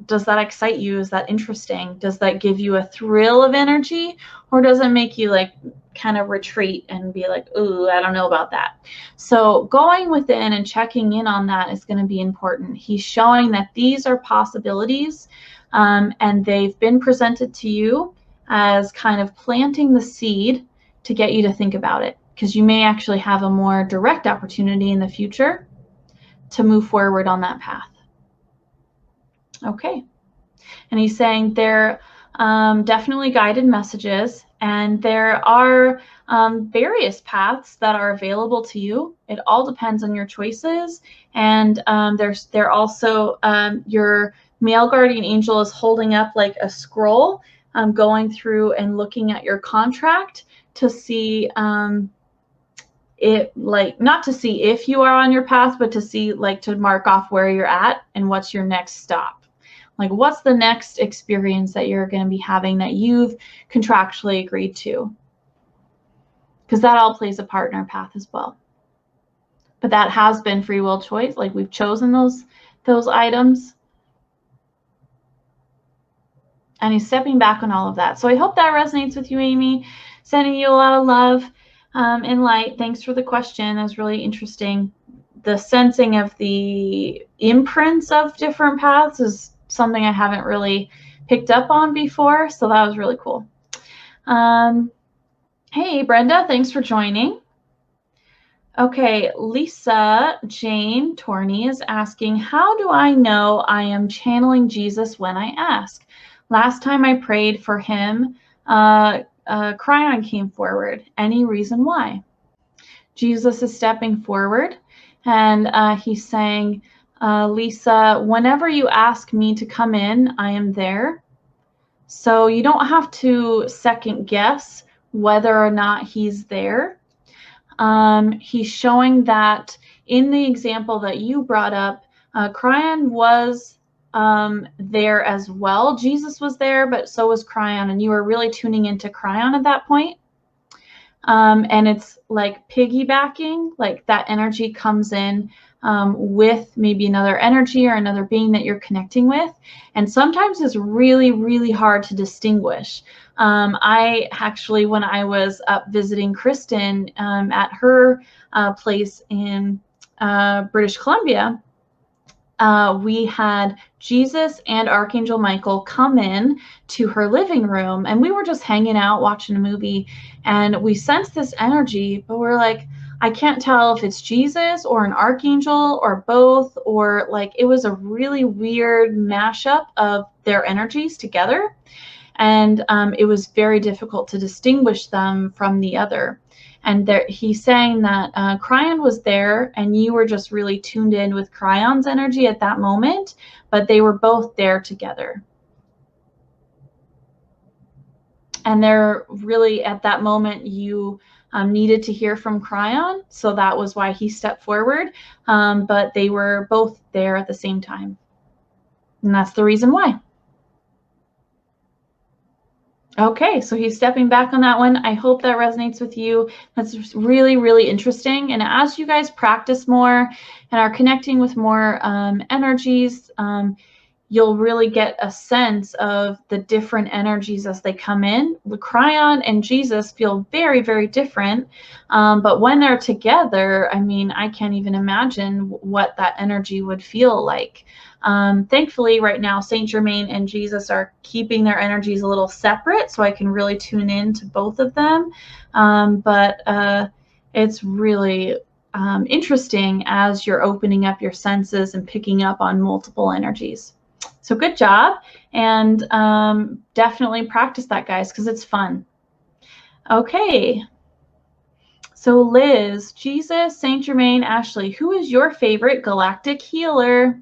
Speaker 1: does that excite you? Is that interesting? Does that give you a thrill of energy, or does it make you like kind of retreat and be like, ooh, I don't know about that? So going within and checking in on that is going to be important. He's showing that these are possibilities, and they've been presented to you as kind of planting the seed to get you to think about it, because you may actually have a more direct opportunity in the future to move forward on that path. Okay. And he's saying they're definitely guided messages, and there are various paths that are available to you. It all depends on your choices. And they're also your male guardian angel is holding up like a scroll, going through and looking at your contract to see it, like, not to see if you are on your path, but to see, like, to mark off where you're at and what's your next stop. Like, what's the next experience that you're going to be having that you've contractually agreed to? Because that all plays a part in our path as well. But that has been free will choice. Like, we've chosen those items. And he's stepping back on all of that. So I hope that resonates with you, Amy. Sending you a lot of love and light. Thanks for the question. That was really interesting. The sensing of the imprints of different paths is something I haven't really picked up on before, so that was really cool. Hey, Brenda, thanks for joining. Okay, Lisa Jane Torney is asking, how do I know I am channeling Jesus when I ask? Last time I prayed for him, Cryon came forward. Any reason why? Jesus is stepping forward, and he's saying, Lisa, whenever you ask me to come in, I am there. So you don't have to second guess whether or not he's there. He's showing that in the example that you brought up, Cryon was there as well. Jesus was there, but so was Cryon, and you were really tuning into Cryon at that point. And it's like piggybacking, like that energy comes in with maybe another energy or another being that you're connecting with. And sometimes it's really, really hard to distinguish. I actually, when I was up visiting Kristen at her place in British Columbia, we had Jesus and Archangel Michael come in to her living room, and we were just hanging out watching a movie, and we sensed this energy, but we're like, I can't tell if it's Jesus or an archangel or both, or like, it was a really weird mashup of their energies together, and it was very difficult to distinguish them from the other. And there, he's saying that Cryon was there, and you were just really tuned in with Cryon's energy at that moment, but they were both there together. And they're really, at that moment, you needed to hear from Cryon, so that was why he stepped forward, but they were both there at the same time. And that's the reason why. Okay, so he's stepping back on that one. I hope that resonates with you. That's really, really interesting. And as you guys practice more and are connecting with more energies, you'll really get a sense of the different energies as they come in. The Cryon and Jesus feel very, very different. But when they're together, I mean, I can't even imagine what that energy would feel like. Thankfully, right now, Saint Germain and Jesus are keeping their energies a little separate, so I can really tune in to both of them. But it's really interesting as you're opening up your senses and picking up on multiple energies. So good job, and definitely practice that, guys, because it's fun. Okay. So Liz, Jesus, Saint Germain, Ashley, who is your favorite galactic healer?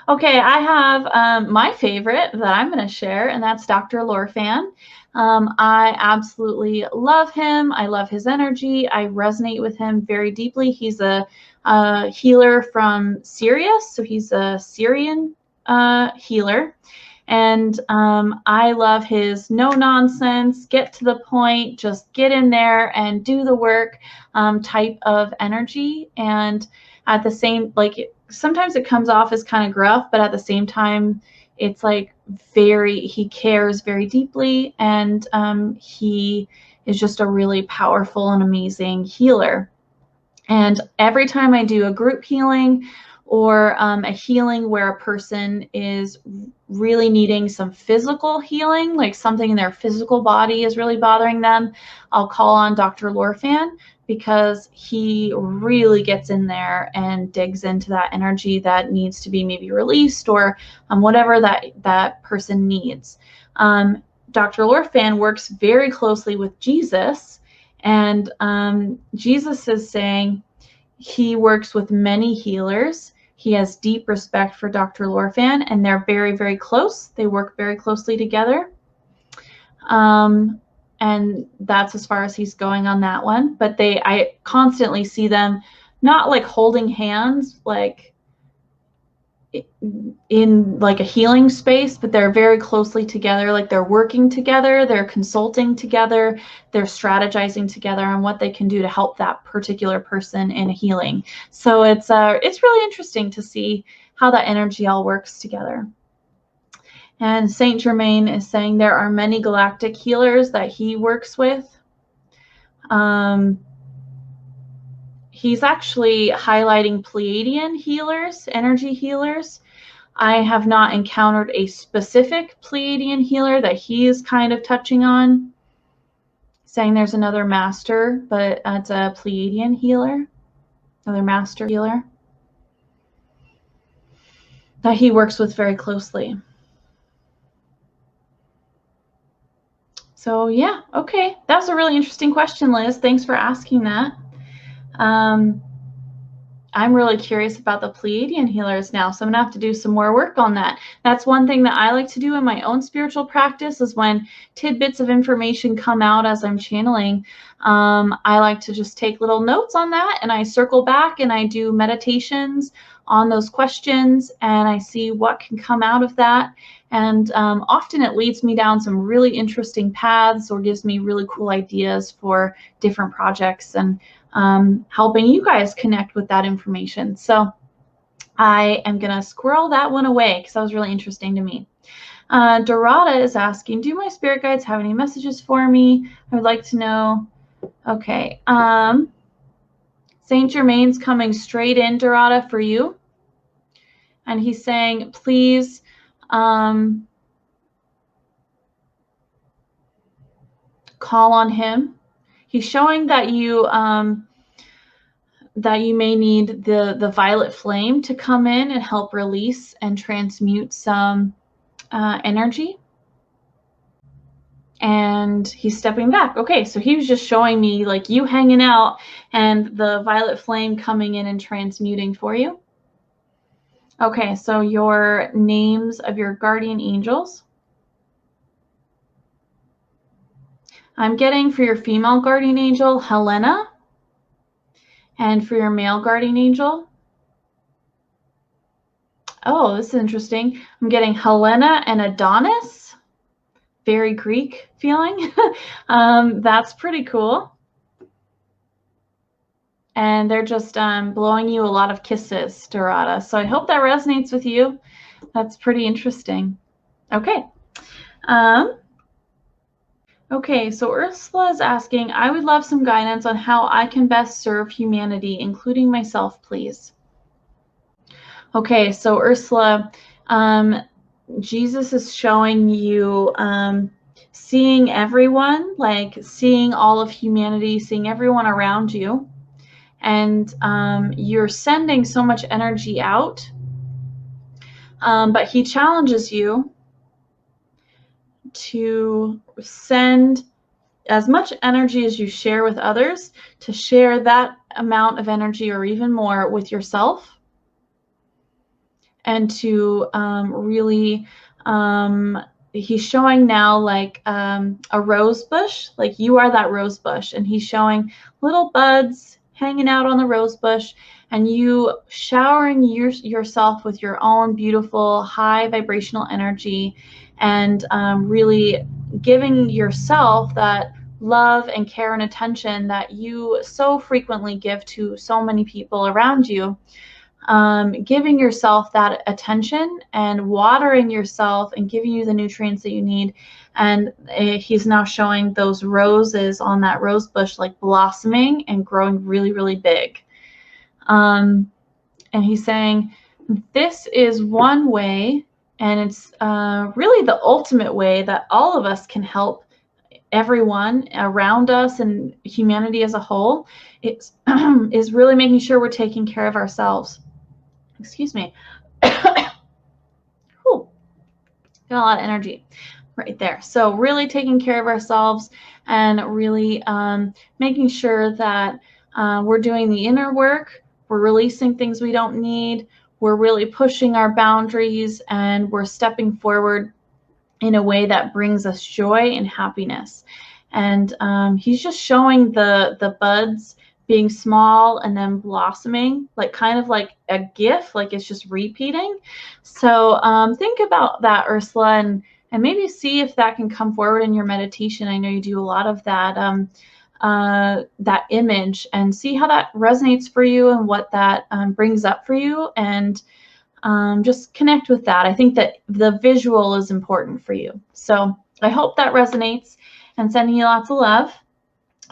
Speaker 1: Okay, I have my favorite that I'm going to share, and that's Dr. Lorfan. I absolutely love him. I love his energy. I resonate with him very deeply. He's a healer from Syria, so he's a Syrian healer. And I love his no nonsense, get to the point, just get in there and do the work type of energy. And at the same, like, sometimes it comes off as kind of gruff, but at the same time, it's like he cares very deeply, and he is just a really powerful and amazing healer. And every time I do a group healing or a healing where a person is really needing some physical healing, like something in their physical body is really bothering them, I'll call on Dr. Lorfan, because he really gets in there and digs into that energy that needs to be maybe released, or whatever that person needs. Dr. Lorfan works very closely with Jesus, and Jesus is saying he works with many healers. He has deep respect for Dr. Lorfan, and they're very, very close. They work very closely together. And that's as far as he's going on that one. But I constantly see them not like holding hands, like in like a healing space, but they're very closely together, like they're working together, they're consulting together, they're strategizing together on what they can do to help that particular person in a healing. So it's really interesting to see how that energy all works together. And Saint Germain is saying there are many galactic healers that he works with. He's actually highlighting Pleiadian healers, energy healers. I have not encountered a specific Pleiadian healer that he is kind of touching on, saying there's another master, but it's a Pleiadian healer, another master healer that he works with very closely. So yeah, okay. That was a really interesting question, Liz. Thanks for asking that. I'm really curious about the Pleiadian healers now, so I'm gonna have to do some more work on that. That's one thing that I like to do in my own spiritual practice, is when tidbits of information come out as I'm channeling, I like to just take little notes on that, and I circle back and I do meditations on those questions, and I see what can come out of that. And often it leads me down some really interesting paths, or gives me really cool ideas for different projects, and helping you guys connect with that information. So I am going to squirrel that one away because that was really interesting to me. Dorada is asking, do my spirit guides have any messages for me? I would like to know. Okay. Saint Germain's coming straight in, Dorada, for you. And he's saying, please call on him. He's showing that you may need the violet flame to come in and help release and transmute some energy. And he's stepping back. Okay, so he was just showing me like you hanging out and the violet flame coming in and transmuting for you. Okay, so your names of your guardian angels. I'm getting for your female guardian angel, Helena. And for your male guardian angel, oh, this is interesting. I'm getting Helena and Adonis. Very Greek feeling. That's pretty cool. And they're just blowing you a lot of kisses, Dorada. So I hope that resonates with you. That's pretty interesting. Okay. Okay, so Ursula is asking, I would love some guidance on how I can best serve humanity, including myself, please. Okay, so Ursula, Jesus is showing you seeing everyone, like seeing all of humanity, seeing everyone around you. And you're sending so much energy out, but he challenges you to send as much energy as you share with others, to share that amount of energy or even more with yourself. and to really, he's showing now like a rose bush, like you are that rose bush, and he's showing little buds hanging out on the rose bush, and you showering yourself with your own beautiful high vibrational energy, and really giving yourself that love and care and attention that you so frequently give to so many people around you. Giving yourself that attention and watering yourself and giving you the nutrients that you need. And he's now showing those roses on that rose bush like blossoming and growing really, really big. And he's saying this is one way, and it's really the ultimate way that all of us can help everyone around us and humanity as a whole. It's is really making sure we're taking care of ourselves. Excuse me. Whew. Got a lot of energy right there. So really taking care of ourselves and really making sure that we're doing the inner work, we're releasing things we don't need, we're really pushing our boundaries, and we're stepping forward in a way that brings us joy and happiness. And he's just showing the buds being small and then blossoming, like kind of like a GIF, like it's just repeating. So think about that, Ursula, and maybe see if that can come forward in your meditation. I know you do a lot of that, that image, and see how that resonates for you and what that brings up for you, and just connect with that. I think that the visual is important for you. So I hope that resonates, and sending you lots of love.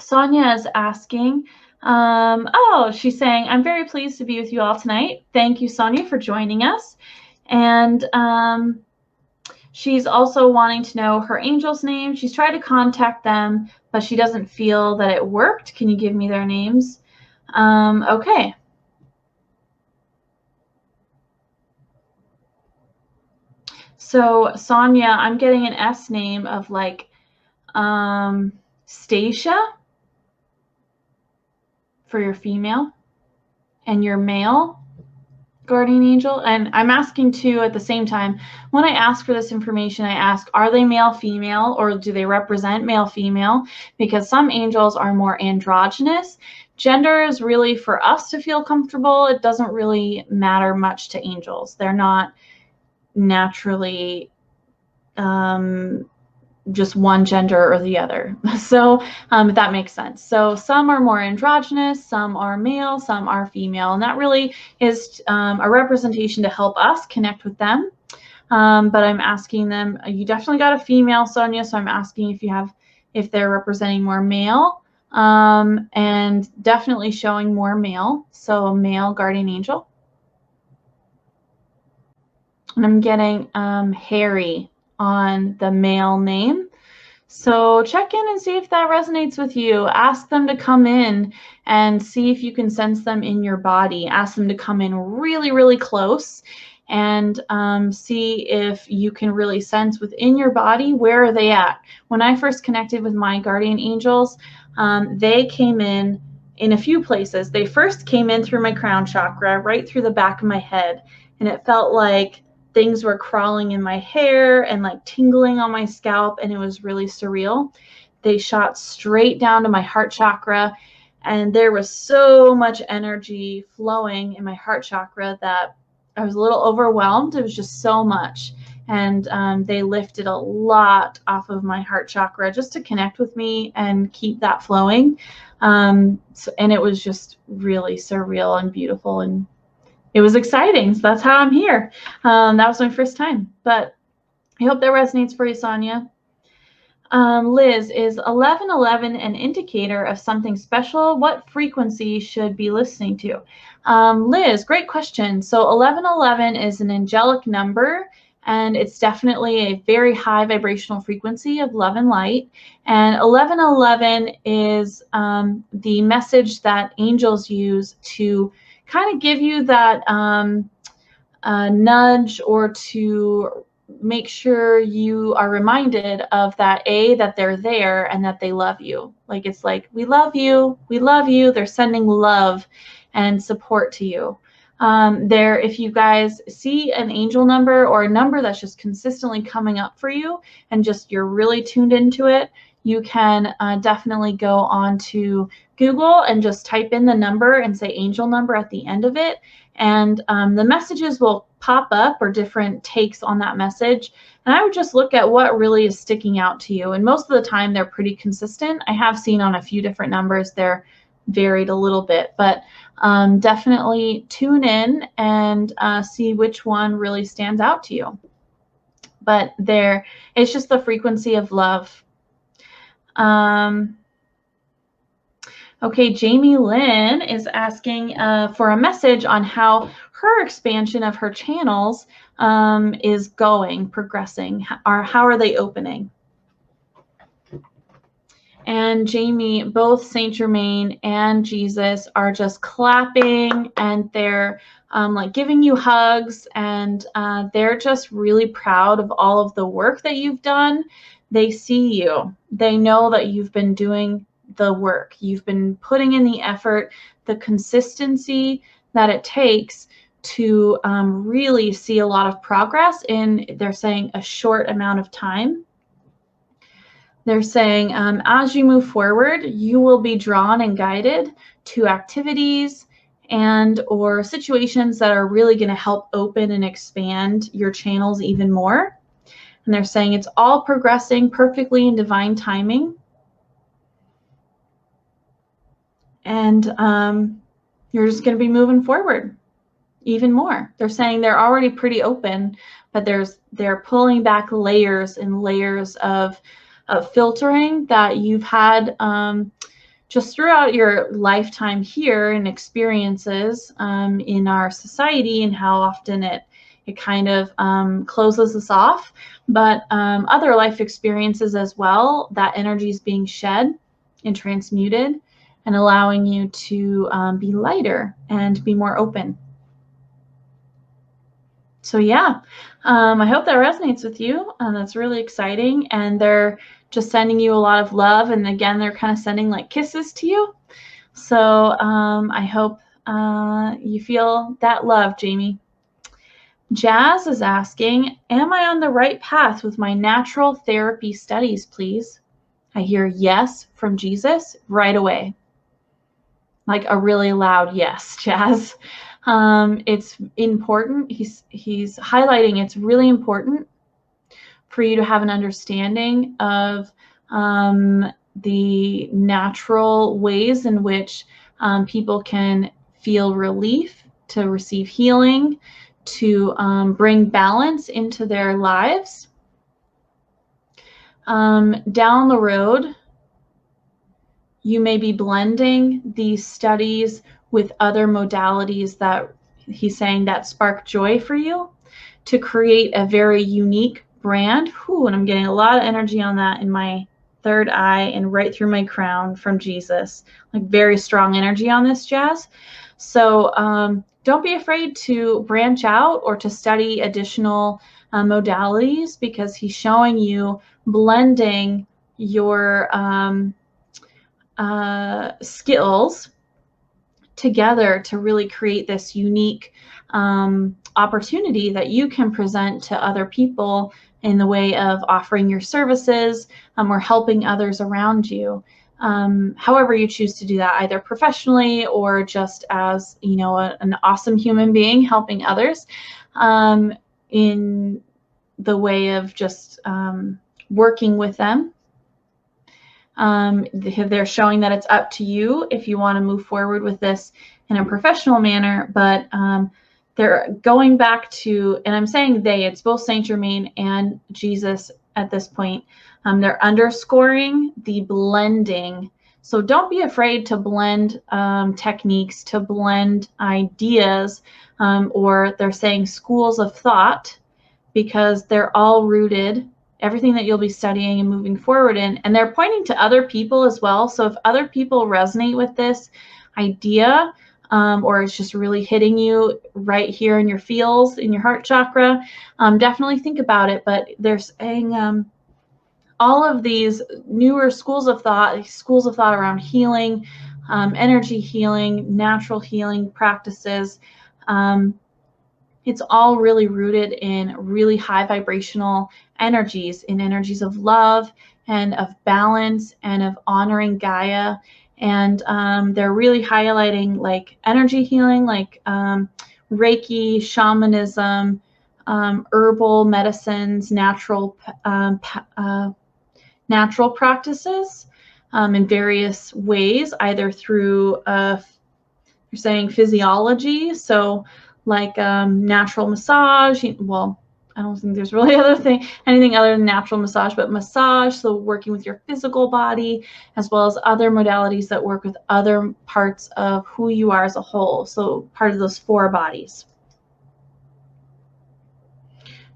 Speaker 1: Sonia is asking, oh, she's saying, I'm very pleased to be with you all tonight. Thank you, Sonia, for joining us. And she's also wanting to know her angel's name. She's tried to contact them, but she doesn't feel that it worked. Can you give me their names? Okay. So Sonia, I'm getting an S name of like Stacia for your female, and your male guardian angel. And I'm asking too at the same time, when I ask for this information, I ask, are they male, female, or do they represent male, female? Because some angels are more androgynous. Gender is really for us to feel comfortable. It doesn't really matter much to angels. They're not naturally just one gender or the other. So if that makes sense. So some are more androgynous, some are male, some are female, and that really is a representation to help us connect with them. But I'm asking them, you definitely got a female, Sonia, so I'm asking if they're representing more male, and definitely showing more male, so a male guardian angel. And I'm getting Harry on the male name. So check in and see if that resonates with you. Ask them to come in and see if you can sense them in your body. Ask them to come in really, really close, and see if you can really sense within your body, where are they at. When I first connected with my guardian angels, they came in a few places. They first came in through my crown chakra, right through the back of my head, and it felt like things were crawling in my hair and like tingling on my scalp, and it was really surreal. They shot straight down to my heart chakra, and there was so much energy flowing in my heart chakra that I was a little overwhelmed. It was just so much. And they lifted a lot off of my heart chakra just to connect with me and keep that flowing. And it was just really surreal and beautiful, and it was exciting. So that's how I'm here. That was my first time, but I hope that resonates for you, Sonia. Liz, is 1111 an indicator of something special? What frequency should be listening to? Liz, great question. So 1111 is an angelic number, and it's definitely a very high vibrational frequency of love and light. And 1111 is the message that angels use to kind of give you that nudge, or to make sure you are reminded of that, that they're there and that they love you. Like, it's like, we love you, we love you. They're sending love and support to you. If you guys see an angel number or a number that's just consistently coming up for you and just you're really tuned into it, you can definitely go on to Google and just type in the number and say angel number at the end of it. And the messages will pop up, or different takes on that message. And I would just look at what really is sticking out to you. And most of the time they're pretty consistent. I have seen on a few different numbers they're varied a little bit, but definitely tune in and see which one really stands out to you. But it's just the frequency of love. Okay, Jamie Lynn is asking for a message on how her expansion of her channels is progressing, or how are they opening? And Jamie, both Saint Germain and Jesus are just clapping, and they're like giving you hugs, and they're just really proud of all of the work that you've done. They see you. They know that you've been doing the work. You've been putting in the effort, the consistency that it takes to really see a lot of progress in, they're saying, a short amount of time. They're saying as you move forward, you will be drawn and guided to activities and or situations that are really going to help open and expand your channels even more. And they're saying it's all progressing perfectly in divine timing. And you're just going to be moving forward even more. They're saying they're already pretty open, but they're pulling back layers and layers of filtering that you've had just throughout your lifetime here, and experiences in our society, and how often it kind of closes us off. But other life experiences as well, that energy is being shed and transmuted, and allowing you to be lighter and be more open. So yeah, I hope that resonates with you. That's really exciting. And they're just sending you a lot of love. And again, they're kind of sending like kisses to you. So I hope you feel that love, Jamie. Jazz is asking, am I on the right path with my natural therapy studies, please? I hear yes from Jesus right away. Like a really loud yes, Jazz. It's important. He's highlighting it's really important for you to have an understanding of the natural ways in which people can feel relief, to receive healing, to bring balance into their lives. Down the road, you may be blending these studies with other modalities that he's saying that spark joy for you, to create a very unique brand. Whew, and I'm getting a lot of energy on that in my third eye and right through my crown from Jesus. Like very strong energy on this, Jazz. So don't be afraid to branch out or to study additional modalities, because he's showing you blending your skills together to really create this unique opportunity that you can present to other people in the way of offering your services or helping others around you. However you choose to do that, either professionally or just as, you know, an awesome human being helping others in the way of just working with them. They're showing that it's up to you if you want to move forward with this in a professional manner, but they're going back to, and I'm saying it's both Saint Germain and Jesus at this point. They're underscoring the blending. So don't be afraid to blend techniques, to blend ideas, or they're saying schools of thought, because they're all rooted, everything that you'll be studying and moving forward in. And they're pointing to other people as well. So if other people resonate with this idea, or it's just really hitting you right here in your feels, in your heart chakra, definitely think about it. But they're saying all of these newer schools of thought around healing, energy healing, natural healing practices, It's all really rooted in really high vibrational energies, in energies of love and of balance and of honoring Gaia. And they're really highlighting like energy healing, like Reiki, shamanism, herbal medicines, natural practices in various ways, either through you're saying physiology, so like natural massage. Well, I don't think there's really anything other than natural massage, but massage, so working with your physical body, as well as other modalities that work with other parts of who you are as a whole, so part of those 4 bodies.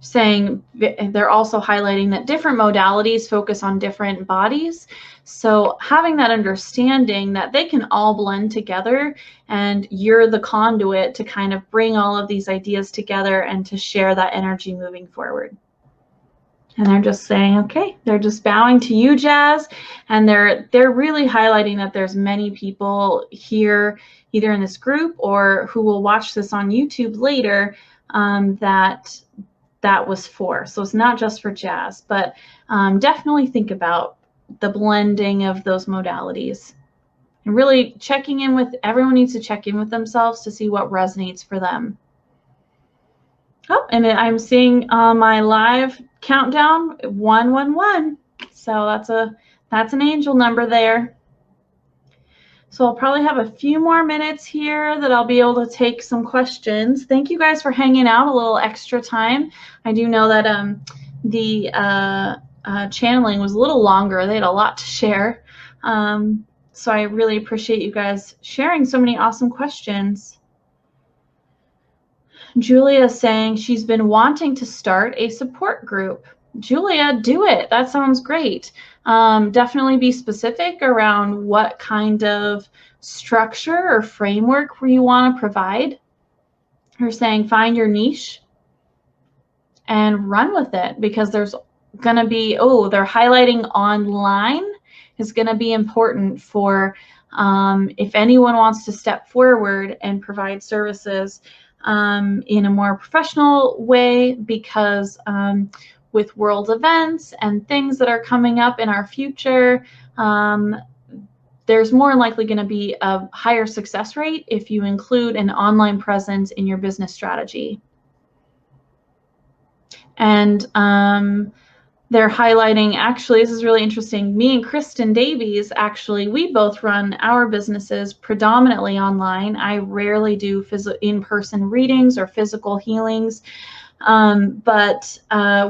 Speaker 1: Saying they're also highlighting that different modalities focus on different bodies. So having that understanding that they can all blend together, and you're the conduit to kind of bring all of these ideas together and to share that energy moving forward. And they're just saying, okay, they're just bowing to you, Jazz. And they're really highlighting that there's many people here, either in this group or who will watch this on YouTube later, that was for. So it's not just for Jazz, but definitely think about the blending of those modalities. And really checking in with, everyone needs to check in with themselves to see what resonates for them. Oh, and I'm seeing my live countdown, 111. So that's an angel number there. So I'll probably have a few more minutes here that I'll be able to take some questions. Thank you guys for hanging out a little extra time. I do know that the channeling was a little longer. They had a lot to share. So I really appreciate you guys sharing so many awesome questions. Julia is saying she's been wanting to start a support group. Julia, do it. That sounds great. Definitely be specific around what kind of structure or framework you want to provide. Her saying find your niche and run with it, because there's going to be, they're highlighting online is going to be important for if anyone wants to step forward and provide services in a more professional way, because with world events and things that are coming up in our future, there's more likely going to be a higher success rate if you include an online presence in your business strategy. And they're highlighting, actually, this is really interesting. Me and Kristen Davies, actually, we both run our businesses predominantly online. I rarely do in-person readings or physical healings. But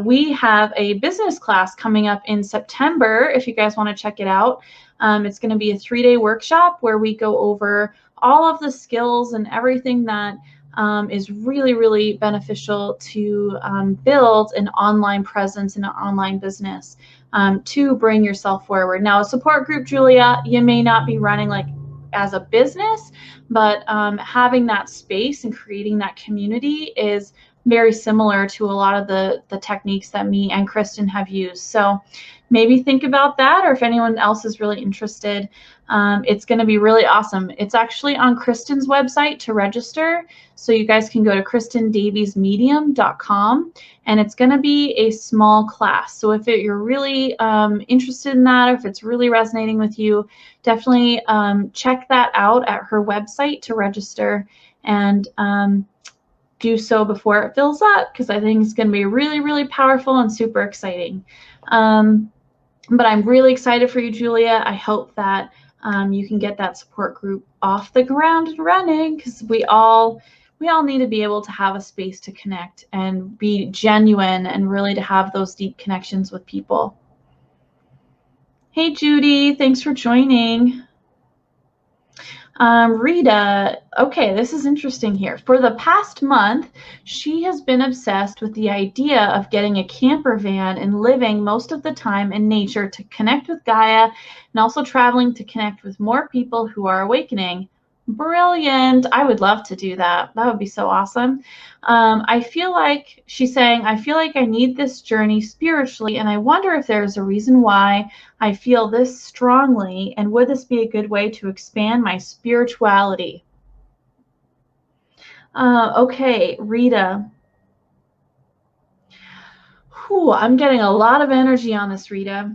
Speaker 1: we have a business class coming up in September, if you guys want to check it out. It's going to be a 3-day workshop where we go over all of the skills and everything that is really, really beneficial to build an online presence in an online business to bring yourself forward. Now, a support group, Julia, you may not be running like as a business, but having that space and creating that community is very similar to a lot of the techniques that me and Kristen have used. So maybe think about that, or if anyone else is really interested, it's going to be really awesome. It's actually on Kristen's website to register. So you guys can go to KristenDaviesMedium.com, and it's going to be a small class. So if you're really interested in that, or if it's really resonating with you, definitely check that out at her website to register, and do so before it fills up, because I think it's going to be really, really powerful and super exciting. But I'm really excited for you, Julia. I hope that you can get that support group off the ground and running, because we all need to be able to have a space to connect and be genuine and really to have those deep connections with people. Hey, Judy, thanks for joining. Rita, okay, this is interesting here. For the past month, she has been obsessed with the idea of getting a camper van and living most of the time in nature to connect with Gaia, and also traveling to connect with more people who are awakening. Brilliant. I would love to do that. That would be so awesome. I feel like, she's saying, I feel like I need this journey spiritually, and I wonder if there's a reason why I feel this strongly, and would this be a good way to expand my spirituality? Okay, Rita. Whew, I'm getting a lot of energy on this, Rita.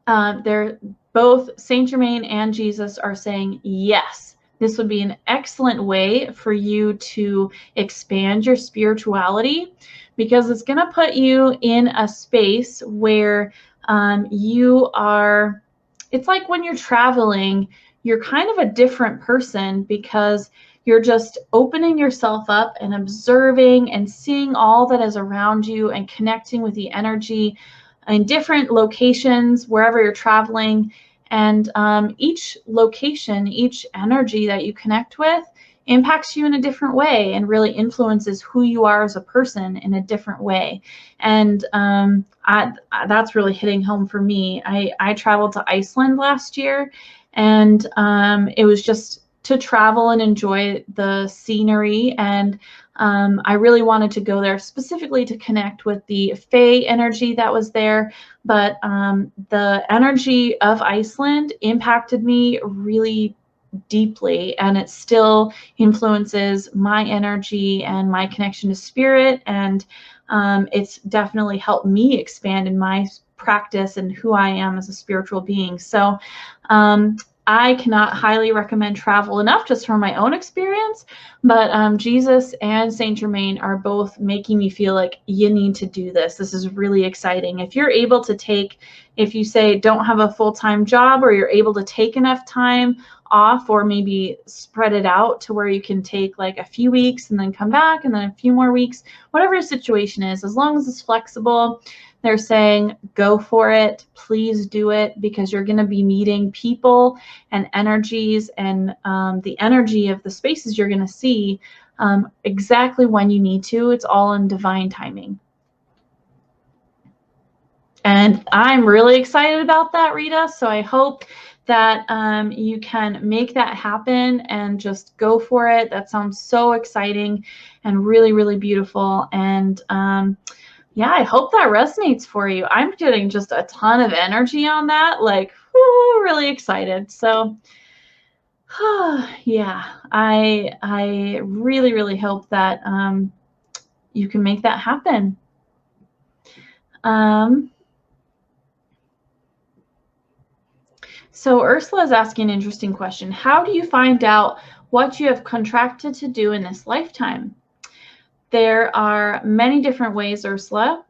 Speaker 1: They're both Saint Germain and Jesus are saying yes. This would be an excellent way for you to expand your spirituality, because it's going to put you in a space where you are, it's like when you're traveling, you're kind of a different person, because you're just opening yourself up and observing and seeing all that is around you and connecting with the energy in different locations, wherever you're traveling. And each location, each energy that you connect with impacts you in a different way and really influences who you are as a person in a different way. And that's really hitting home for me. I traveled to Iceland last year, and it was just to travel and enjoy the scenery. And I really wanted to go there specifically to connect with the Fae energy that was there. But the energy of Iceland impacted me really deeply, and it still influences my energy and my connection to spirit. And it's definitely helped me expand in my practice and who I am as a spiritual being. So I cannot highly recommend travel enough just from my own experience, but Jesus and Saint Germain are both making me feel like you need to do this. This is really exciting. If you're able to take, if you say don't have a full-time job, or you're able to take enough time off, or maybe spread it out to where you can take like a few weeks and then come back and then a few more weeks, whatever your situation is, as long as it's flexible, they're saying go for it. Please do it, because you're going to be meeting people and energies, and the energy of the spaces you're going to see exactly when you need to. It's all in divine timing. And I'm really excited about that, Rita. So I hope that you can make that happen and just go for it. That sounds so exciting and really, really beautiful. And yeah, I hope that resonates for you. I'm getting just a ton of energy on that, like, whoo, really excited. So yeah, I really, really hope that you can make that happen. So Ursula is asking an interesting question. How do you find out what you have contracted to do in this lifetime? There are many different ways, Ursula.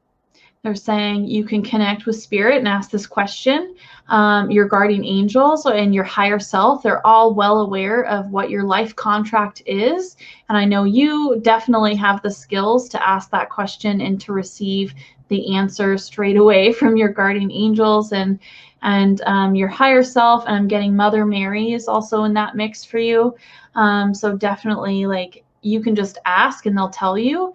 Speaker 1: They're saying you can connect with spirit and ask this question. Your guardian angels and your higher self, they're all well aware of what your life contract is. And I know you definitely have the skills to ask that question and to receive the answer straight away from your guardian angels and your higher self. And I'm getting Mother Mary is also in that mix for you. So definitely, like, you can just ask and they'll tell you.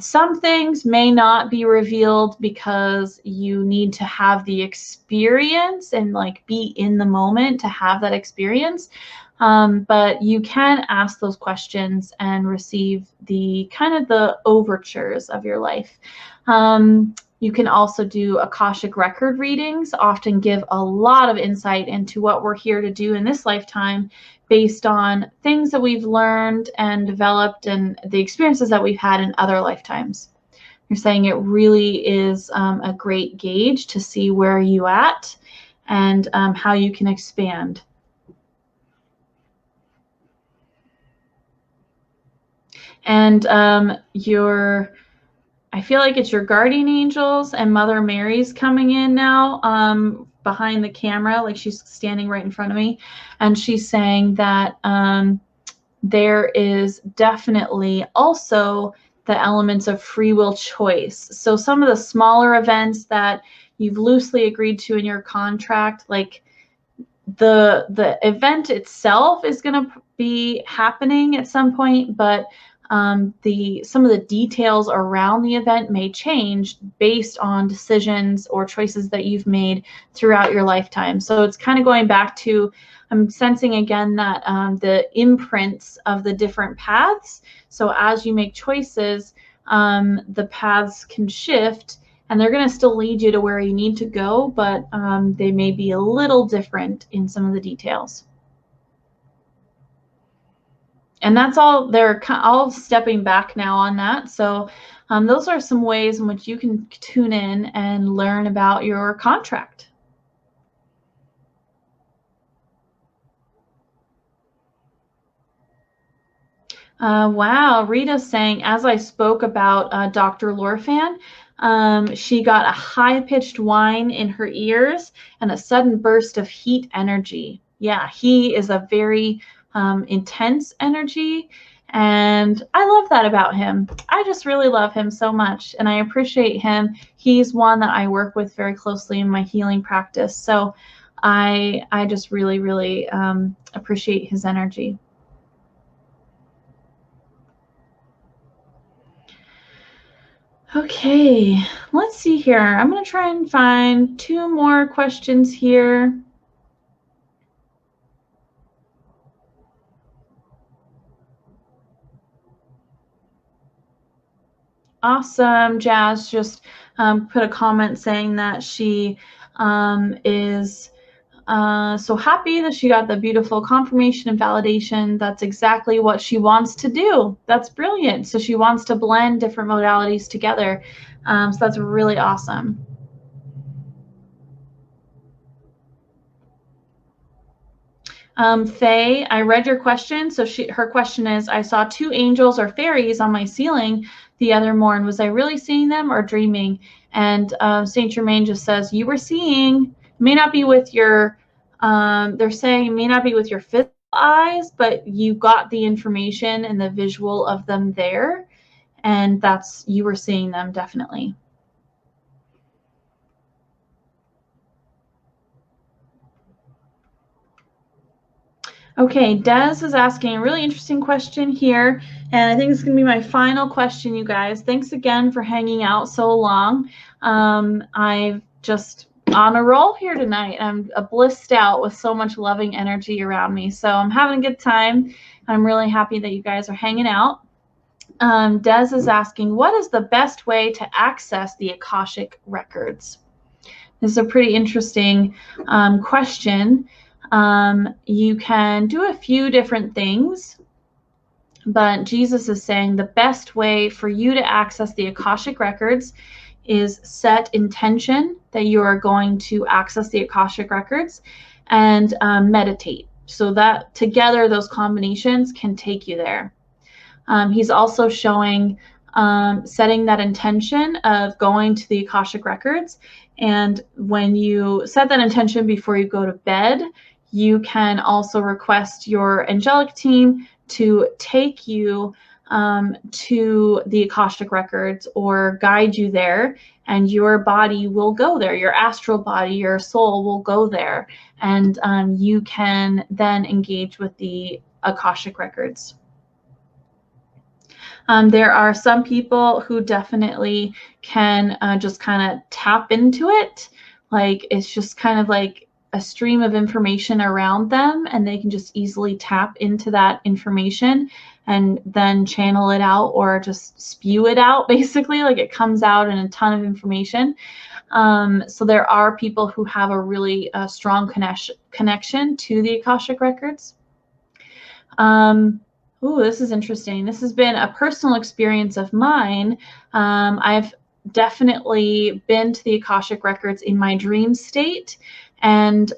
Speaker 1: Some things may not be revealed because you need to have the experience and like be in the moment to have that experience. But you can ask those questions and receive the kind of the overtures of your life. You can also do Akashic record readings, often give a lot of insight into what we're here to do in this lifetime based on things that we've learned and developed and the experiences that we've had in other lifetimes. You're saying it really is a great gauge to see where you're at and how you can expand. And I feel like it's your guardian angels and Mother Mary's coming in now behind the camera, like she's standing right in front of me. And she's saying that there is definitely also the elements of free will choice. So some of the smaller events that you've loosely agreed to in your contract, like the event itself is going to be happening at some point, but some of the details around the event may change based on decisions or choices that you've made throughout your lifetime. So it's kind of going back to, I'm sensing again that the imprints of the different paths. So as you make choices, the paths can shift, and they're going to still lead you to where you need to go, but they may be a little different in some of the details. And that's all, they're all stepping back now on that. So those are some ways in which you can tune in and learn about your contract. Wow, Rita's saying, as I spoke about Dr. Lorfan, she got a high-pitched whine in her ears and a sudden burst of heat energy. Yeah, he is a very intense energy, and I love that about him. I just really love him so much, and I appreciate him. He's one that I work with very closely in my healing practice, so I just really, really appreciate his energy. Okay, let's see here. I'm going to try and find 2 more questions here. Awesome. Jazz just put a comment saying that she is so happy that she got the beautiful confirmation and validation. That's exactly what she wants to do. That's brilliant. So she wants to blend different modalities together. So that's really awesome. Faye, I read your question. So her question is, I saw 2 angels or fairies on my ceiling the other morn. Was I really seeing them or dreaming? And Saint Germain just says, you were seeing, may not be with your, they're saying it may not be with your physical eyes, but you got the information and the visual of them there. And that's, you were seeing them definitely. Okay, Des is asking a really interesting question here, and I think it's going to be my final question, you guys. Thanks again for hanging out so long. I've just on a roll here tonight. I'm blissed out with so much loving energy around me, so I'm having a good time. I'm really happy that you guys are hanging out. Des is asking, what is the best way to access the Akashic records? This is a pretty interesting question. You can do a few different things, but Jesus is saying the best way for you to access the Akashic records is set intention that you are going to access the Akashic records and meditate. So that together, those combinations can take you there. He's also showing setting that intention of going to the Akashic records. And when you set that intention before you go to bed, you can also request your angelic team to take you to the Akashic records or guide you there, and your body will go there. Your astral body, your soul will go there, and you can then engage with the Akashic records. There are some people who definitely can just kind of tap into it. Like it's just kind of like a stream of information around them, and they can just easily tap into that information and then channel it out or just spew it out, basically. Like it comes out in a ton of information. So there are people who have a really strong connection to the Akashic records. Ooh, this is interesting. This has been a personal experience of mine. I've definitely been to the Akashic records in my dream state. And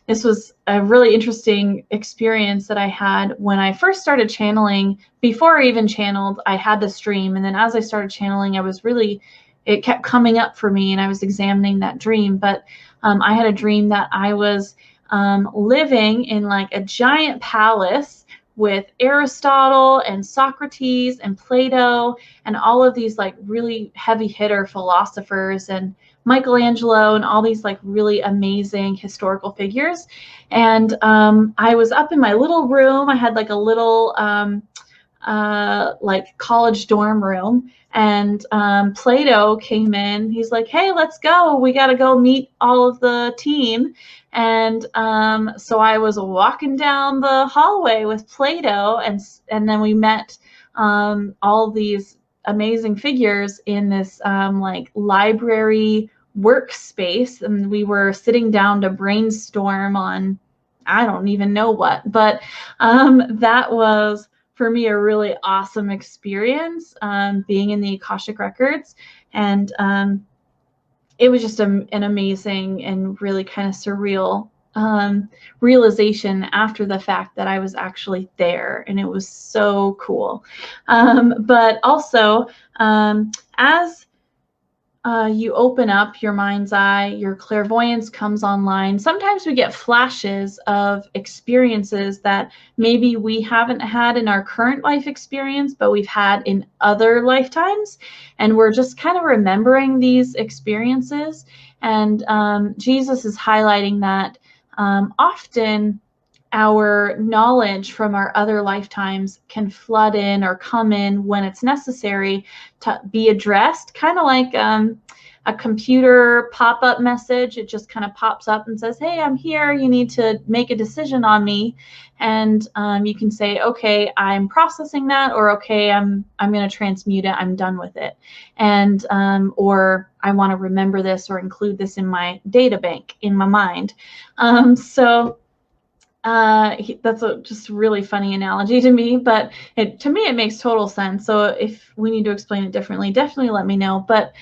Speaker 1: this was a really interesting experience that I had when I first started channeling. Before I even channeled, I had this dream. And then as I started channeling, it kept coming up for me, and I was examining that dream. But I had a dream that I was living in like a giant palace with Aristotle and Socrates and Plato and all of these like really heavy hitter philosophers and Michelangelo and all these like really amazing historical figures. And I was up in my little room. I had like a little like college dorm room, and Plato came in. He's like, hey, let's go. We got to go meet all of the team. And so I was walking down the hallway with Plato, and then we met all these amazing figures in this like library workspace, and we were sitting down to brainstorm on I don't even know what, but that was for me a really awesome experience, being in the Akashic records. And it was just an amazing and really kind of surreal realization after the fact that I was actually there, and it was so cool. But also, as you open up your mind's eye, your clairvoyance comes online. Sometimes we get flashes of experiences that maybe we haven't had in our current life experience, but we've had in other lifetimes. And we're just kind of remembering these experiences. And Jesus is highlighting that often our knowledge from our other lifetimes can flood in or come in when it's necessary to be addressed, kind of like a computer pop-up message. It just kind of pops up and says, hey, I'm here, you need to make a decision on me. And you can say, okay, I'm processing that, or okay, I'm going to transmute it, I'm done with it. And or I want to remember this or include this in my data bank in my mind. That's a just really funny analogy to me, but to me it makes total sense. So if we need to explain it differently, definitely let me know. But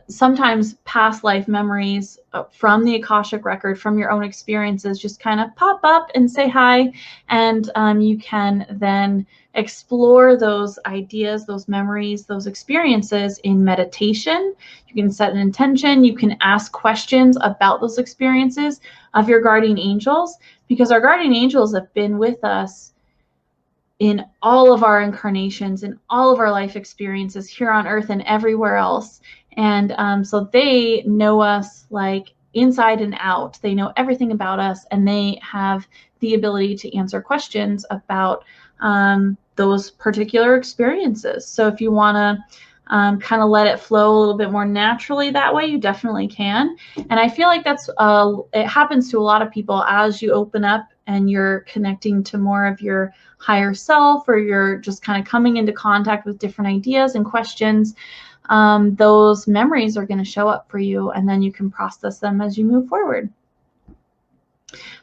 Speaker 1: sometimes past life memories from the Akashic record, from your own experiences, just kind of pop up and say hi, and you can then explore those ideas, those memories, those experiences in meditation. You can set an intention. You can ask questions about those experiences of your guardian angels, because our guardian angels have been with us in all of our incarnations, in all of our life experiences here on Earth and everywhere else. And so they know us like inside and out. They know everything about us, and they have the ability to answer questions about those particular experiences. So if you want to kind of let it flow a little bit more naturally that way, you definitely can. And I feel like that's it happens to a lot of people as you open up and you're connecting to more of your higher self, or you're just kind of coming into contact with different ideas and questions. Those memories are going to show up for you, and then you can process them as you move forward.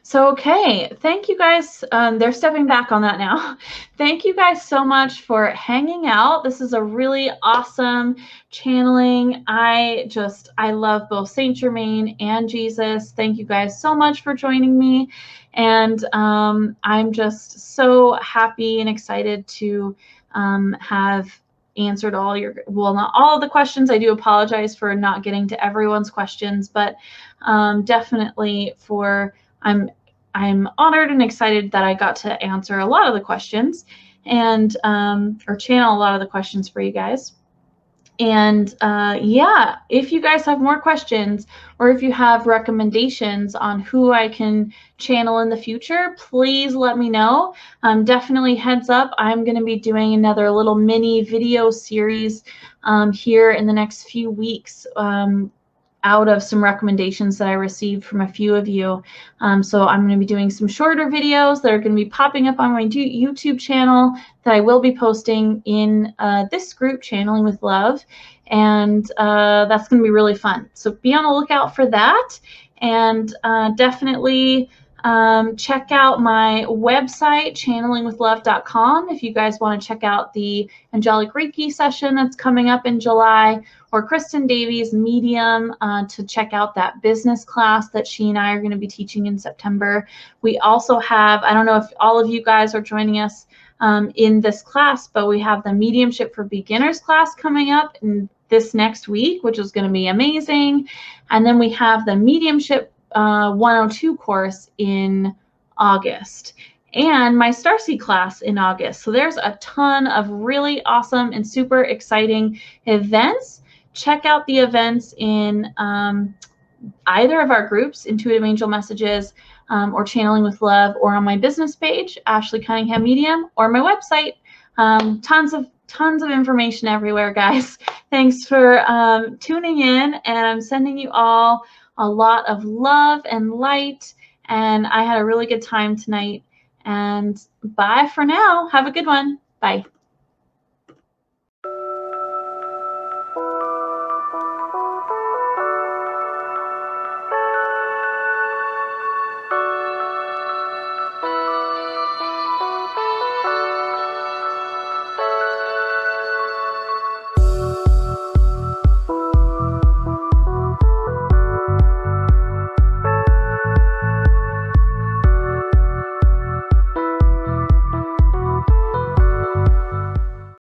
Speaker 1: So, okay, thank you guys. They're stepping back on that now. Thank you guys so much for hanging out. This is a really awesome channeling. I love both Saint Germain and Jesus. Thank you guys so much for joining me. And I'm just so happy and excited to have answered all your, well, not all of the questions. I do apologize for not getting to everyone's questions, but definitely I'm honored and excited that I got to answer a lot of the questions, and or channel a lot of the questions for you guys. And yeah, if you guys have more questions, or if you have recommendations on who I can channel in the future, please let me know. Definitely heads up, I'm going to be doing another little mini video series here in the next few weeks, out of some recommendations that I received from a few of you. So I'm going to be doing some shorter videos that are going to be popping up on my YouTube channel that I will be posting in this group, Channeling with Love. And that's going to be really fun. So be on the lookout for that. And definitely check out my website, channelingwithlove.com, if you guys want to check out the Angelic Reiki session that's coming up in July, or Kristen Davies' Medium to check out that business class that she and I are going to be teaching in September. We also have, I don't know if all of you guys are joining us in this class, but we have the Mediumship for Beginners class coming up in this next week, which is going to be amazing. And then we have the Mediumship 102 course in August, and my Starseed class in August. So there's a ton of really awesome and super exciting events. Check out the events in either of our groups, Intuitive Angel Messages or Channeling with Love, or on my business page, Ashley Cunningham Medium, or my website. Tons of information everywhere, guys. Thanks for tuning in, and I'm sending you all a lot of love and light, and I had a really good time tonight. And bye for now. Have a good one. Bye.